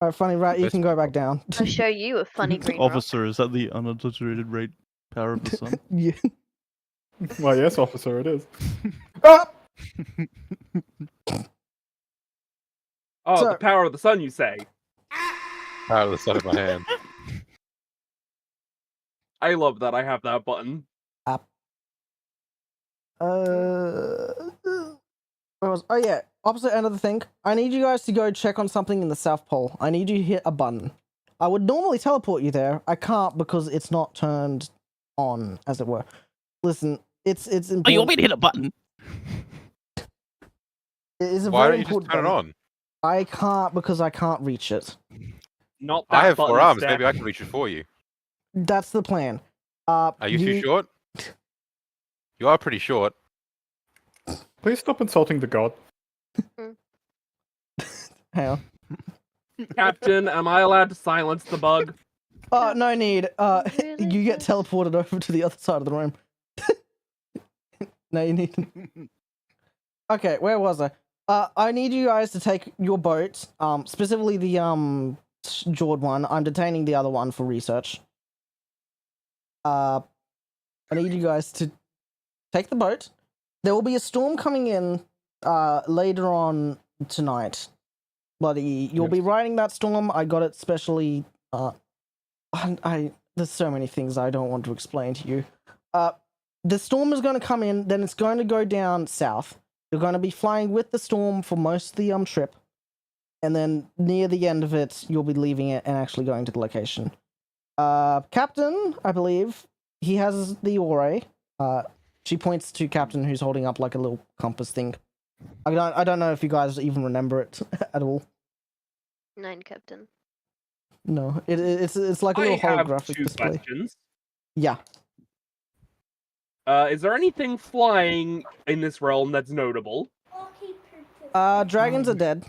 Alright, funny rat, you can go back down. I'll show you a funny green rock. Officer, is that the unadulterated rate power of the sun? Yeah. Why, yes, officer, it is. Ah! Oh, So- the power of the sun, you say? Out of the side of my hand. I love that I have that button. Where was? Oh yeah, opposite end of the thing. I need you guys to go check on something in the South Pole. I need you to hit a button. I would normally teleport you there. I can't because it's not turned on, as it were. Listen, it's important. Oh, you want me to hit a button? It is a Why very don't you just important turn it button. on? I can't because I can't reach it. Not that I have button, 4 arms. Steph. Maybe I can reach it for you. That's the plan. Are you too short? You are pretty short. Please stop insulting the god. Hang on. Captain, am I allowed to silence the bug? Oh, no need. Really? You get teleported over to the other side of the room. No, you need. Okay, where was I? I need you guys to take your boat, specifically the Jord one. I'm detaining the other one for research. I need you guys to take the boat. There will be a storm coming in later on tonight. Bloody, you'll be riding that storm. I got it specially. There's so many things I don't want to explain to you. The storm is going to come in, then it's going to go down south. You're going to be flying with the storm for most of the trip, and then near the end of it, you'll be leaving it and actually going to the location. Captain, I believe, he has the ore. She points to Captain, who's holding up like a little compass thing. I don't know if you guys even remember it at all. 9, Captain. No, it's like a I little have holographic 2 display. questions. Yeah. Is there anything flying in this realm that's notable? Dragons are dead,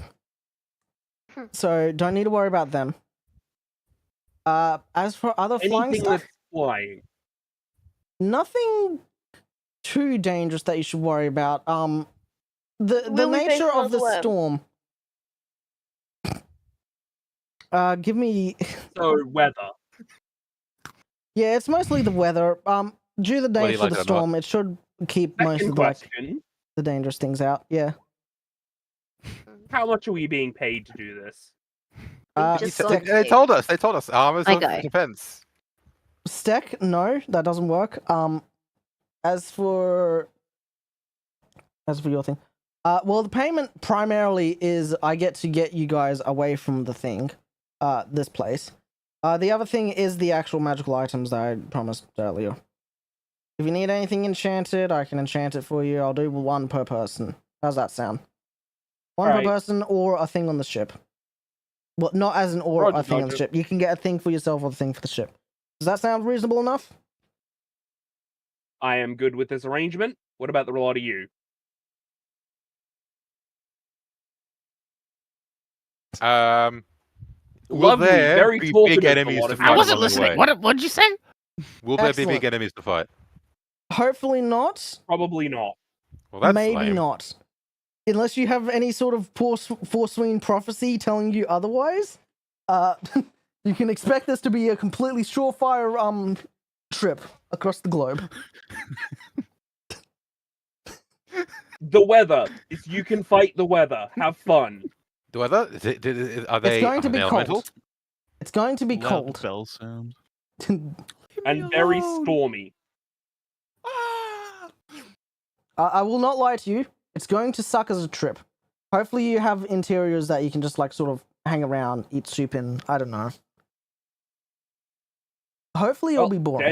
so don't need to worry about them. As for other flying Anything stuff, that's flying? nothing too dangerous that you should worry about. The Will we face nature of the another storm. Give me. So, weather. Yeah, it's mostly the weather. Due to the Whether you nature of like the it or not. storm, it should keep most Second of like question. the dangerous things out. Yeah. How much are we being paid to do this? Just They, got they paid. told us. They told us. Armors of Okay. defense. Stack, no, that doesn't work. As for your thing, well, the payment primarily is I get to get you guys away from the thing, this place. The other thing is the actual magical items that I promised earlier. If you need anything enchanted, I can enchant it for you. I'll do 1 per person. How's that sound? 1 per Alright. person or a thing on the ship. Well, not as an or Roger, a thing on the Roger. ship. You can get a thing for yourself or a thing for the ship. Does that sound reasonable enough? I am good with this arrangement. What about the lot of you? Will Lovely, there very be talkative, big a enemies lot to of fight you. I wasn't along the listening. way? What'd you say? Will there be Excellent. big enemies to fight? Hopefully not. Probably not. Well, that's Maybe lame. not. Unless you have any sort of foreseen prophecy telling you otherwise, you can expect this to be a completely surefire trip across the globe. The weather. If you can fight the weather, have fun. The weather? Are they? It's going to be elemental? cold. It's going to be Loud cold. bell sound. And very stormy. I will not lie to you. It's going to suck as a trip. Hopefully you have interiors that you can just like sort of hang around, eat soup in. I don't know. Hopefully it'll Well, be boring. Does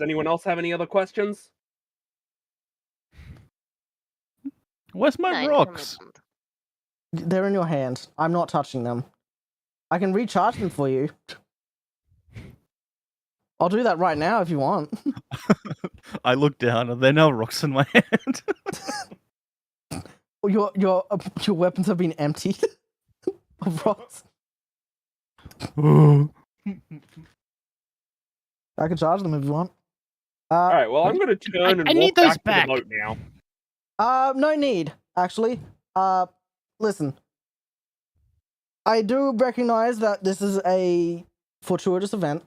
anyone else have any other questions? Where's my 9 rocks? from They're in your hand. I'm not touching them. I can recharge them for you. I'll do that right now if you want. I look down and there are now rocks in my hand. Your weapons have been emptied of rocks. I can charge them if you want. All right. Well, I'm gonna turn and I need walk those back to back. the boat now. No need, actually. Listen. I do recognize that this is a fortuitous event.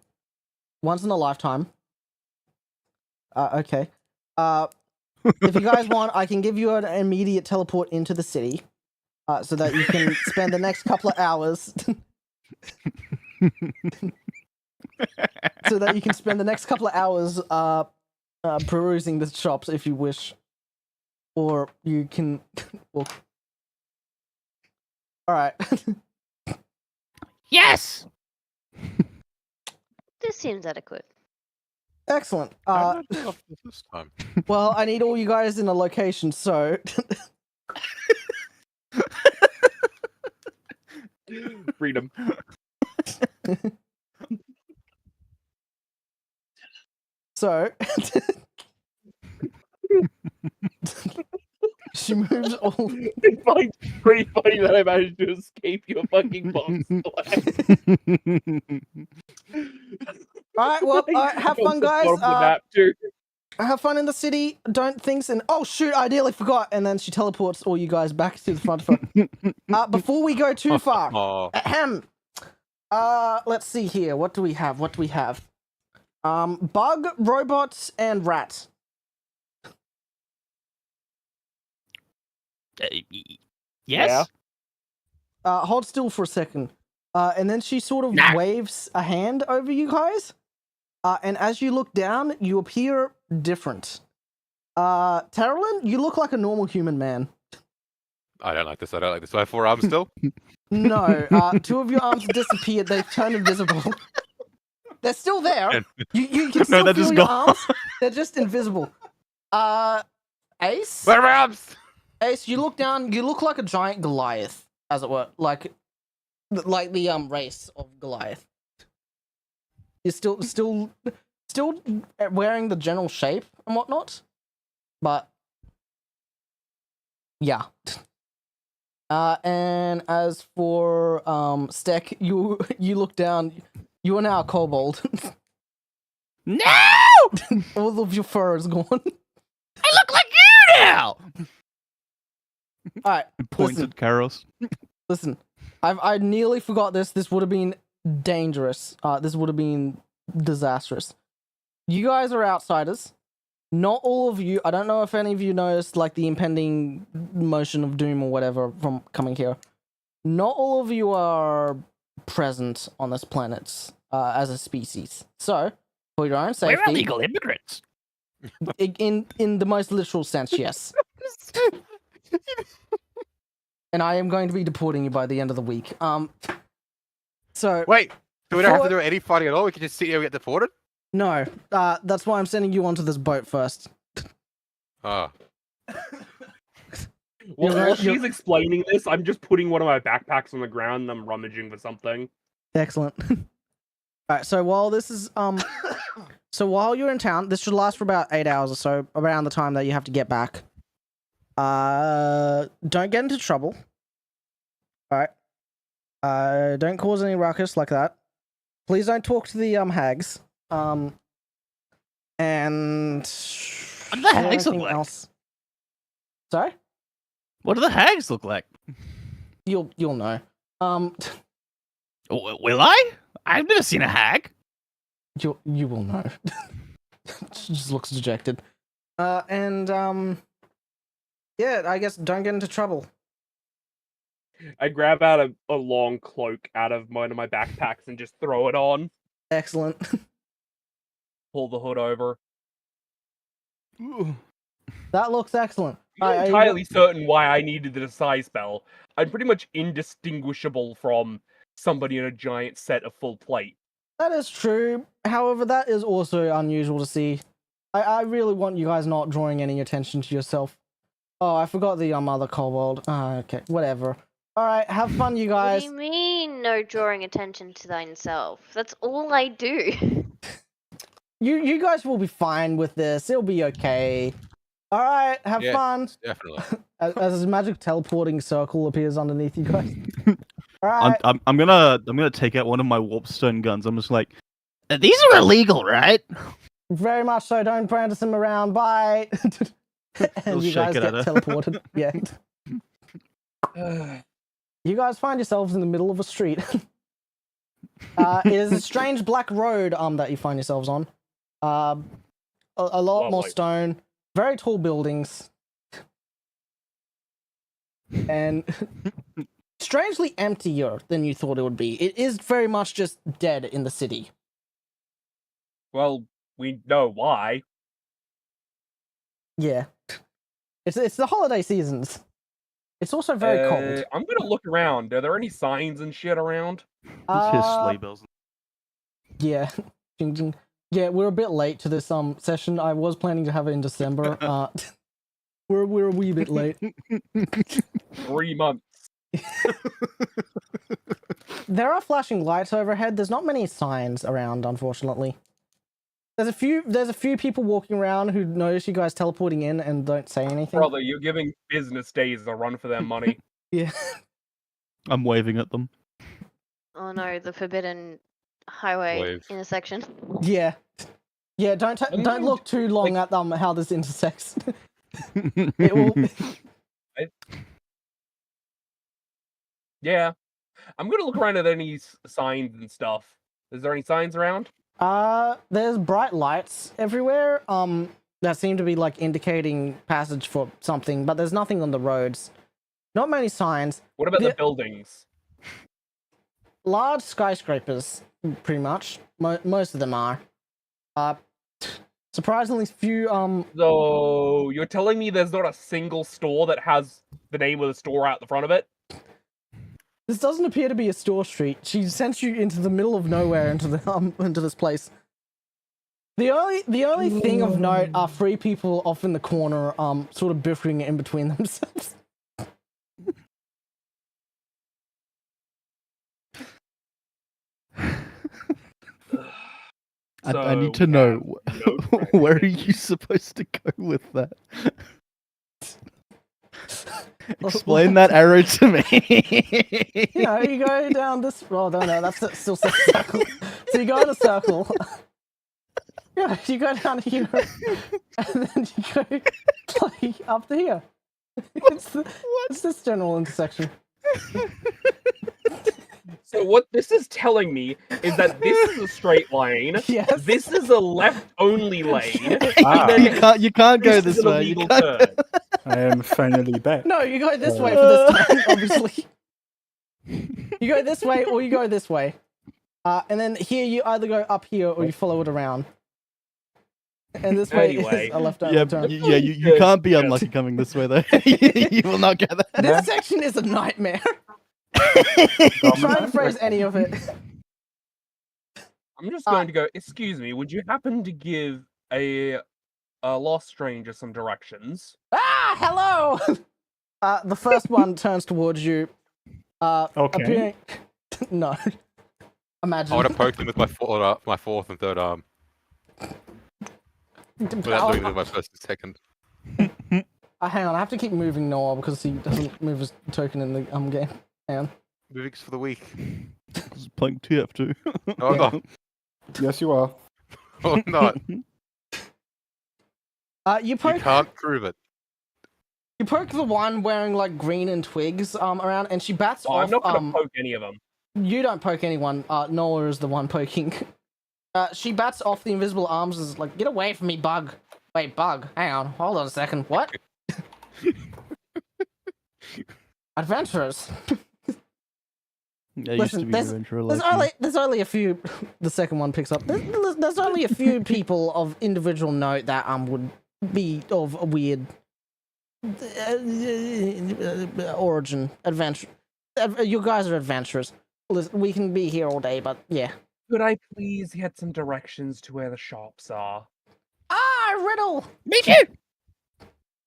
Once in a lifetime. Okay. If you guys want, I can give you an immediate teleport into the city. So that you can spend the next couple of hours. So that you can spend the next couple of hours perusing the shops if you wish. Or you can. Well... Alright. Yes! This seems adequate. Excellent. How did I do off this time? Well, I need all you guys in a location, so. Freedom. So. She moves all. It's like pretty funny that I managed to escape your fucking bomb. Alright, well, have fun, guys. Have fun in the city. Don't think and oh shoot, I nearly forgot. And then she teleports all you guys back to the front of her. Before we go too far, ahem. Let's see here. What do we have? Bug, robots, and rat. Yes? Hold still for a second. And then she sort of waves a hand over you guys. And as you look down, you appear different. Terrelin, you look like a normal human man. I don't like this. Do I have 4 arms still? No, 2 of your arms have disappeared. They've turned invisible. They're still there. You can still feel your arms. They're just invisible. Ace? Where are my arms? Ace, you look down. You look like a giant Goliath, as it were, like the race of Goliath. You're still wearing the general shape and whatnot, but yeah. And as for Stek, you look down. You are now a kobold. No! All of your fur is gone. I look like you now! All right. Pointed Karos. Listen, I nearly forgot this. This would have been dangerous. This would have been disastrous. You guys are outsiders. Not all of you. I don't know if any of you noticed like the impending motion of doom or whatever from coming here. Not all of you are present on this planet as a species. So, for your own safety, We're illegal immigrants. in the most literal sense, yes. And I am going to be deporting you by the end of the week. So Wait, so we don't have to do any fighting at all? We can just sit here and get deported? no, that's why I'm sending you onto this boat first. Oh. While she's explaining this, I'm just putting one of my backpacks on the ground and I'm rummaging for something. Excellent. All right. So while this is so while you're in town, this should last for about 8 hours or so, around the time that you have to get back. Don't get into trouble. All right. Don't cause any ruckus like that. Please don't talk to the hags. And What do the hags look anything like? else? Sorry? What do the hags look like? You'll know. Will I? I've never seen a hag. You will know. She just looks dejected. Yeah, I guess don't get into trouble. I grab out a long cloak out of one of my backpacks and just throw it on. Excellent. Pull the hood over. That looks excellent. I'm not entirely certain why I needed the disguise spell. I'm pretty much indistinguishable from somebody in a giant set of full plate. That is true. However, that is also unusual to see. I really want you guys not drawing any attention to yourself. Oh, I forgot the other kobold. Okay, whatever. Alright, have fun, you guys. What do you mean, no drawing attention to thyself? That's all I do. You guys will be fine with this. It'll be okay. All right, have Yeah. fun. Definitely. As a magic teleporting circle appears underneath you guys. All right. I'm gonna take out one of my warpstone guns. I'm just like, these are illegal, right? Very much so. Don't brandish them around. Bye. He'll And you shake guys it get at her. teleported. Yeah. You guys find yourselves in the middle of a street. It is a strange black road that you find yourselves on. A lot more Lovely. stone, very tall buildings, and strangely emptier than you thought it would be. It is very much just dead in the city. Well, we know why. Yeah, it's the holiday seasons. It's also very cold. I'm gonna look around. Are there any signs and shit around? Just hear sleigh bells. Yeah, Jing, jing. Yeah, we're a bit late to this session. I was planning to have it in December. We're a wee bit late. 3 months. There are flashing lights overhead. There's not many signs around, unfortunately. There's a few people walking around who notice you guys teleporting in and don't say anything. Brother, you're giving business days a run for their money. Yeah. I'm waving at them. Oh no, the forbidden highway Wave. intersection. Yeah. Yeah, don't look too long at how this intersects. It will. Yeah. I'm gonna look around at any signs and stuff. Is there any signs around? There's bright lights everywhere. That seem to be like indicating passage for something, but there's nothing on the roads. Not many signs. What about the buildings? Large skyscrapers, pretty much. Most of them are. Surprisingly few. So you're telling me there's not a single store that has the name of the store out the front of it? This doesn't appear to be a store street. She sent you into the middle of nowhere into the into this place. The only thing of note are 3 people off in the corner, sort of bickering in between themselves. I need to know where are you supposed to go with that? Explain that arrow to me. You know, you go down this. Oh, no, that's still a circle. So you go in a circle. Yeah, you go down here, and then you go like, up to here. It's this general intersection. So what this is telling me is that this is a straight lane. Yes. This is a left-only lane. Ah. You can't go This this is an way. illegal turn. I am finally back. No, you go this way for this time, obviously. You go this way or you go this way. And then here you either go up here or you follow it around. And this way Anyway. is a left Yeah, turn. you can't be unlucky coming this way though. You will not get that. This section is a nightmare. Try to phrase any of it. I'm just going to go, excuse me, would you happen to give a lost stranger some directions? Ah, hello! The first one turns towards you. Okay. Appearing... No. Imagine. I would have poked him with my fourth and third arm. Without doing it with my first and second. Hang on, I have to keep moving Noah because he doesn't move his token in the game. Hang on. Movies for the week. Playing TF2. Oh Yeah. no. Yes, you are. Oh no. You poke. You can't prove it. You poke the one wearing like green and twigs around, and she bats Oh, off. I'm not going to poke any of them. You don't poke anyone. Noah is the one poking. She bats off the invisible arms. Is like, get away from me, bug. Wait, bug. Hang on. Hold on a second. What? Adventurers. Yeah, used Listen, to be there's- an adventurer There's only a few. The second one picks up. There's only a few people of individual note that would be of a weird origin adventure. You guys are adventurers. Listen, we can be here all day, but yeah. Could I please get some directions to where the shops are? Riddle. Me too.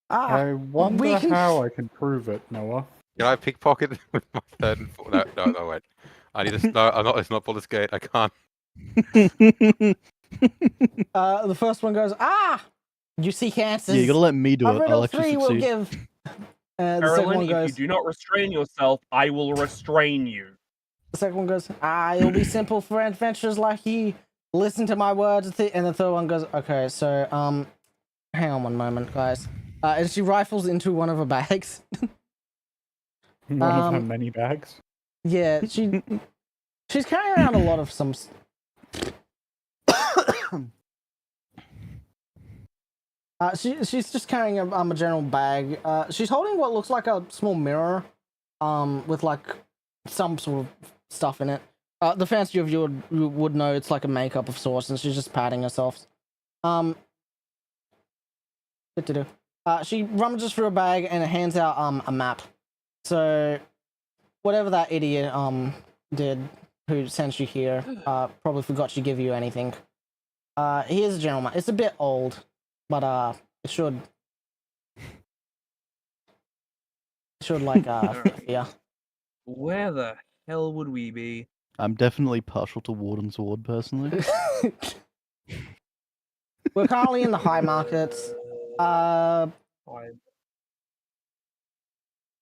I wonder we can- how I can prove it, Noah. Can I pickpocket with my third and fourth? No, wait. I need to. No, I'm not. It's not Bullet's Gate. I can't. The first one goes, you see cancers. Yeah, you gotta let me do A it. riddle I'll actually 3 will succeed. give. The second one Carolyn, if you goes, do not restrain yourself, I will restrain you. the second one goes, it'll be simple for adventurers like you. Listen to my words. And the third one goes, okay, so, hang on one moment, guys. And she rifles into one of her bags. One of her many bags. Yeah, she's carrying around a lot of some. She's just carrying a general bag. She's holding what looks like a small mirror, with like some sort of stuff in it. The fancier of you would know it's like a makeup of sorts, and she's just patting herself. She rummages through a bag and hands out a map. So, whatever that idiot did who sent you here probably forgot to give you anything. Here's a general map. It's a bit old, but it should like yeah. Where the hell would we be? I'm definitely partial to Warden's Ward personally. We're currently in the high markets.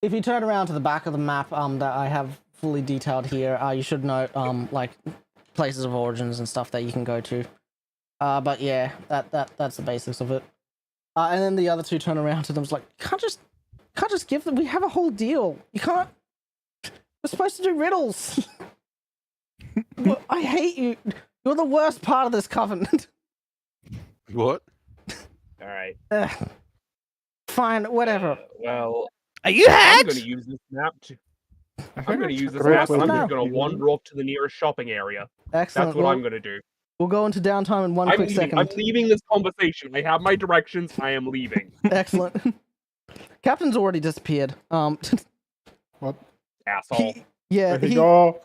If you turn around to the back of the map that I have fully detailed here, you should note like places of origins and stuff that you can go to. But yeah, that's the basics of it. And then the other two turn around to them, like, can't just give them. We have a whole deal. You can't. We're supposed to do riddles. Well, I hate you. You're the worst part of this covenant. What? All right. Fine, whatever. Well, Are you I'm going to use this map I'm going to use this map, and I'm map. just going to wander off to the nearest shopping area. Excellent. That's what I'm going to do. We'll go into downtime in one quick second. I'm leaving this conversation. I have my directions. I am leaving. Excellent. Captain's already disappeared. What? Asshole. Yeah. Go.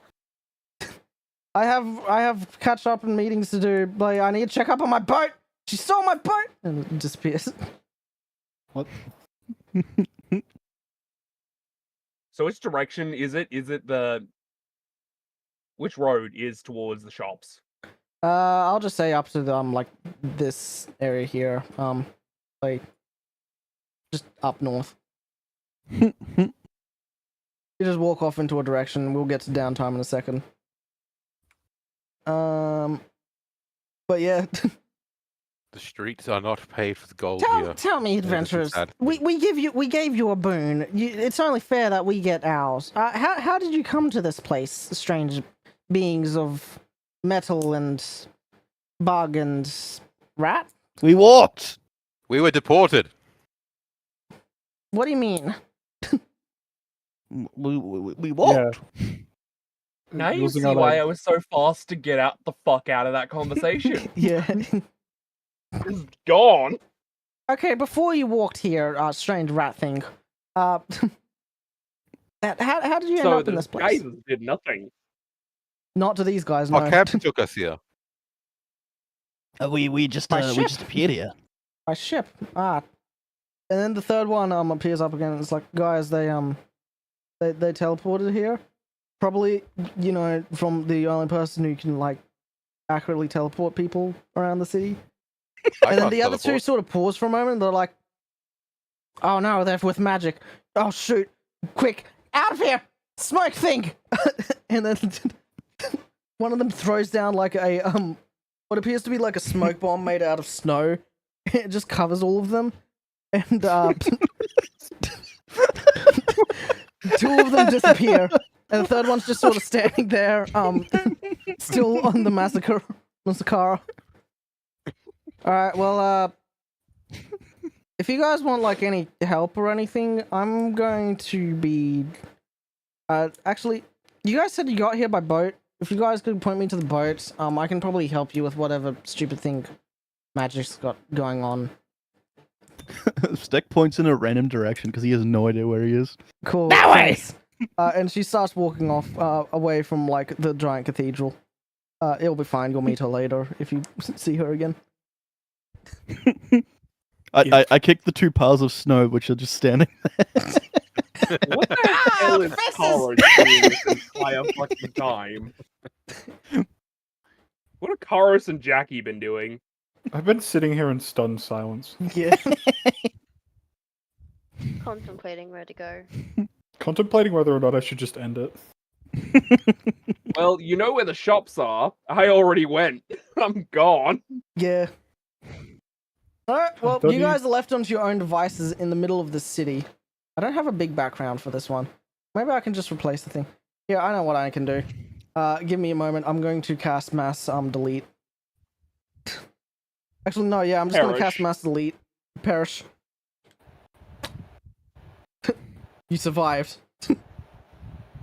I have catch up and meetings to do, but I need to check up on my boat. She stole my boat and it disappears. What? So which direction is it? Is it the... Which road is towards the shops? I'll just say up to the, like this area here. Like just up north. You just walk off into a direction. We'll get to downtime in a second. But yeah. The streets are not paved with gold here. Tell me, adventurers. We gave you a boon. It's only fair that we get ours. How did you come to this place, strange beings of metal and bug and rat? We walked. We were deported. What do you mean? We walked. Yeah. Now you Losing see out why on- I was so fast to get out the fuck out of that conversation. Yeah. It's gone. Okay, before you walked here, strange rat thing. How did you end So up in the this place? guys did nothing. Not to these guys, no. Our captain took us here. We just My ship. appeared here. My ship. And then the third one appears up again. It's like, guys, they teleported here. Probably, from the only person who can like accurately teleport people around the city. And then the other two sort of pause for a moment. They're like, "Oh no, they're with magic. Oh shoot! Quick, out of here! Smoke thing!" And then one of them throws down like a what appears to be like a smoke bomb made out of snow. It just covers all of them, and two of them disappear, and the third one's just sort of standing there, still on the massacre. Alright, well, if you guys want, like, any help or anything, I'm going to be... actually, you guys said you got here by boat. If you guys could point me to the boat, I can probably help you with whatever stupid thing Magic's got going on. Steck points in a random direction because he has no idea where he is. Cool. That way! Thanks. And she starts walking off, away from, like, the giant cathedral. It'll be fine, you'll meet her later if you see her again. I kicked the two piles of snow which are just standing there. What the hell is Tara doing this entire fucking time? What a Karos and Jackie been doing? I've been sitting here in stunned silence, Yeah. Contemplating where to go. contemplating whether or not I should just end it. Well, you know where the shops are. I already went. I'm gone. Yeah. Alright, well, Don't you you- guys are left onto your own devices in the middle of the city. I don't have a big background for this one. Maybe I can just replace the thing. Yeah, I know what I can do. Give me a moment. I'm going to cast mass delete. Actually, no, yeah, I'm just going to cast Perish. mass delete. Perish. You survived.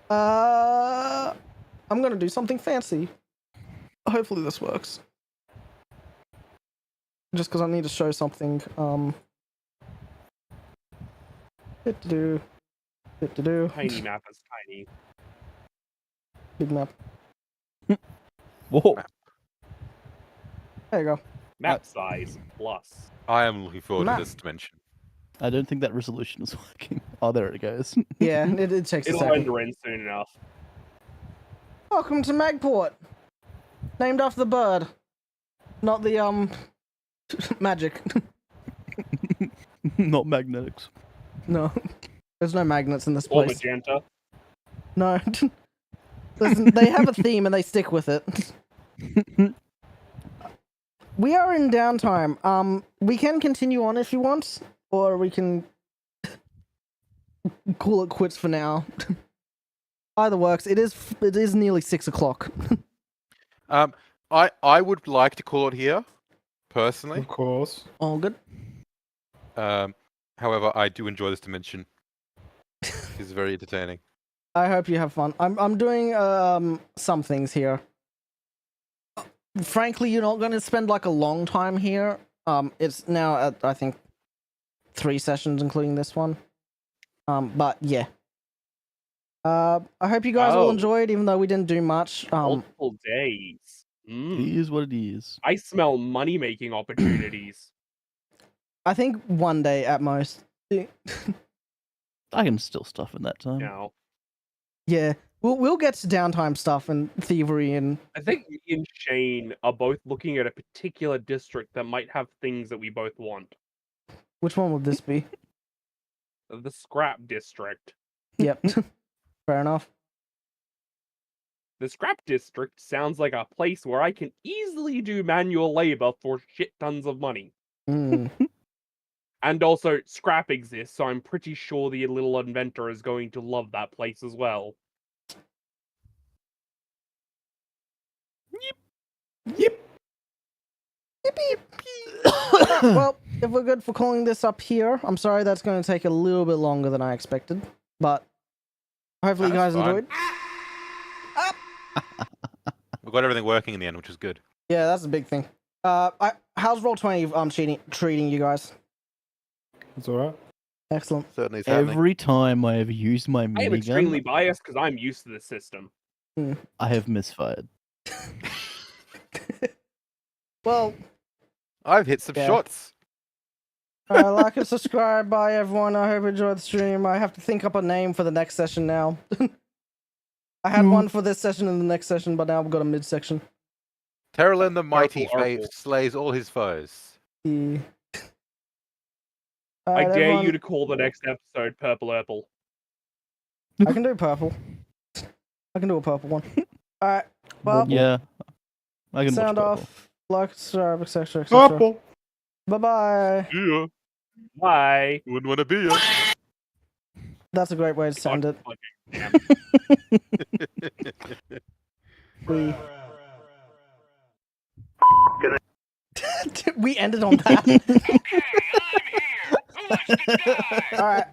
I'm going to do something fancy. Hopefully this works. Just because I need to show something. Do. Tiny map is tiny. Big map. Whoa. There you go. Map size plus. I am looking forward Map. to this dimension. I don't think that resolution is working. Oh, there it goes. Yeah, it takes a It'll second. render in soon enough. Welcome to Magport. Named after the bird. Not the, magic. Not magnetics. No. There's no magnets in this Or place. magenta. No. Listen, they have a theme and they stick with it. We are in downtime. We can continue on if you want, or we can call it quits for now. Either works. It is nearly 6 o'clock. I would like to call it here, personally. Of course. All good. However, I do enjoy this dimension. It's very entertaining. I hope you have fun. I'm doing some things here. Frankly, you're not going to spend like a long time here. It's now at I think 3 sessions, including this one. But yeah. I hope you guys all Oh. enjoyed, even though we didn't do much. Multiple days. It is what it is. I smell money-making opportunities. I think one day at most. I can still stuff in that time. Now, Yeah, we'll get to downtime stuff and thievery and I think me and Shane are both looking at a particular district that might have things that we both want. which one would this be? The Scrap District. Yep. Fair enough. The Scrap District sounds like a place where I can easily do manual labor for shit tons of money. Mm. And also, scrap exists, so I'm pretty sure the little inventor is going to love that place as well. Well, if we're good for calling this up here, I'm sorry that's going to take a little bit longer than I expected, but hopefully you guys That's fine. enjoyed. We got everything working in the end, which is good. Yeah, that's a big thing. How's Roll20 treating you guys? It's alright. Excellent. Certainly, it's happening. Every time I have used my I am extremely minigun, biased because I'm used to this system. I have misfired. Well, I've hit some Yeah. shots. like and subscribe. Bye, everyone. I hope you enjoyed the stream. I have to think up a name for the next session now. I had one for this session and the next session, but now I've got a mid-section. Terralin the mighty Purple fave Urkel. slays all his foes. Yeah. I Alright, dare everyone, you to call the next episode Purple Urkel. I can do purple. I can do a purple one. Alright. Well, Yeah. I can sound watch off. Like, subscribe, etc. etc. Purple. Bye-bye. Yeah, Bye. wouldn't want to be you. That's a great way to send it. We... we ended on that. Alright.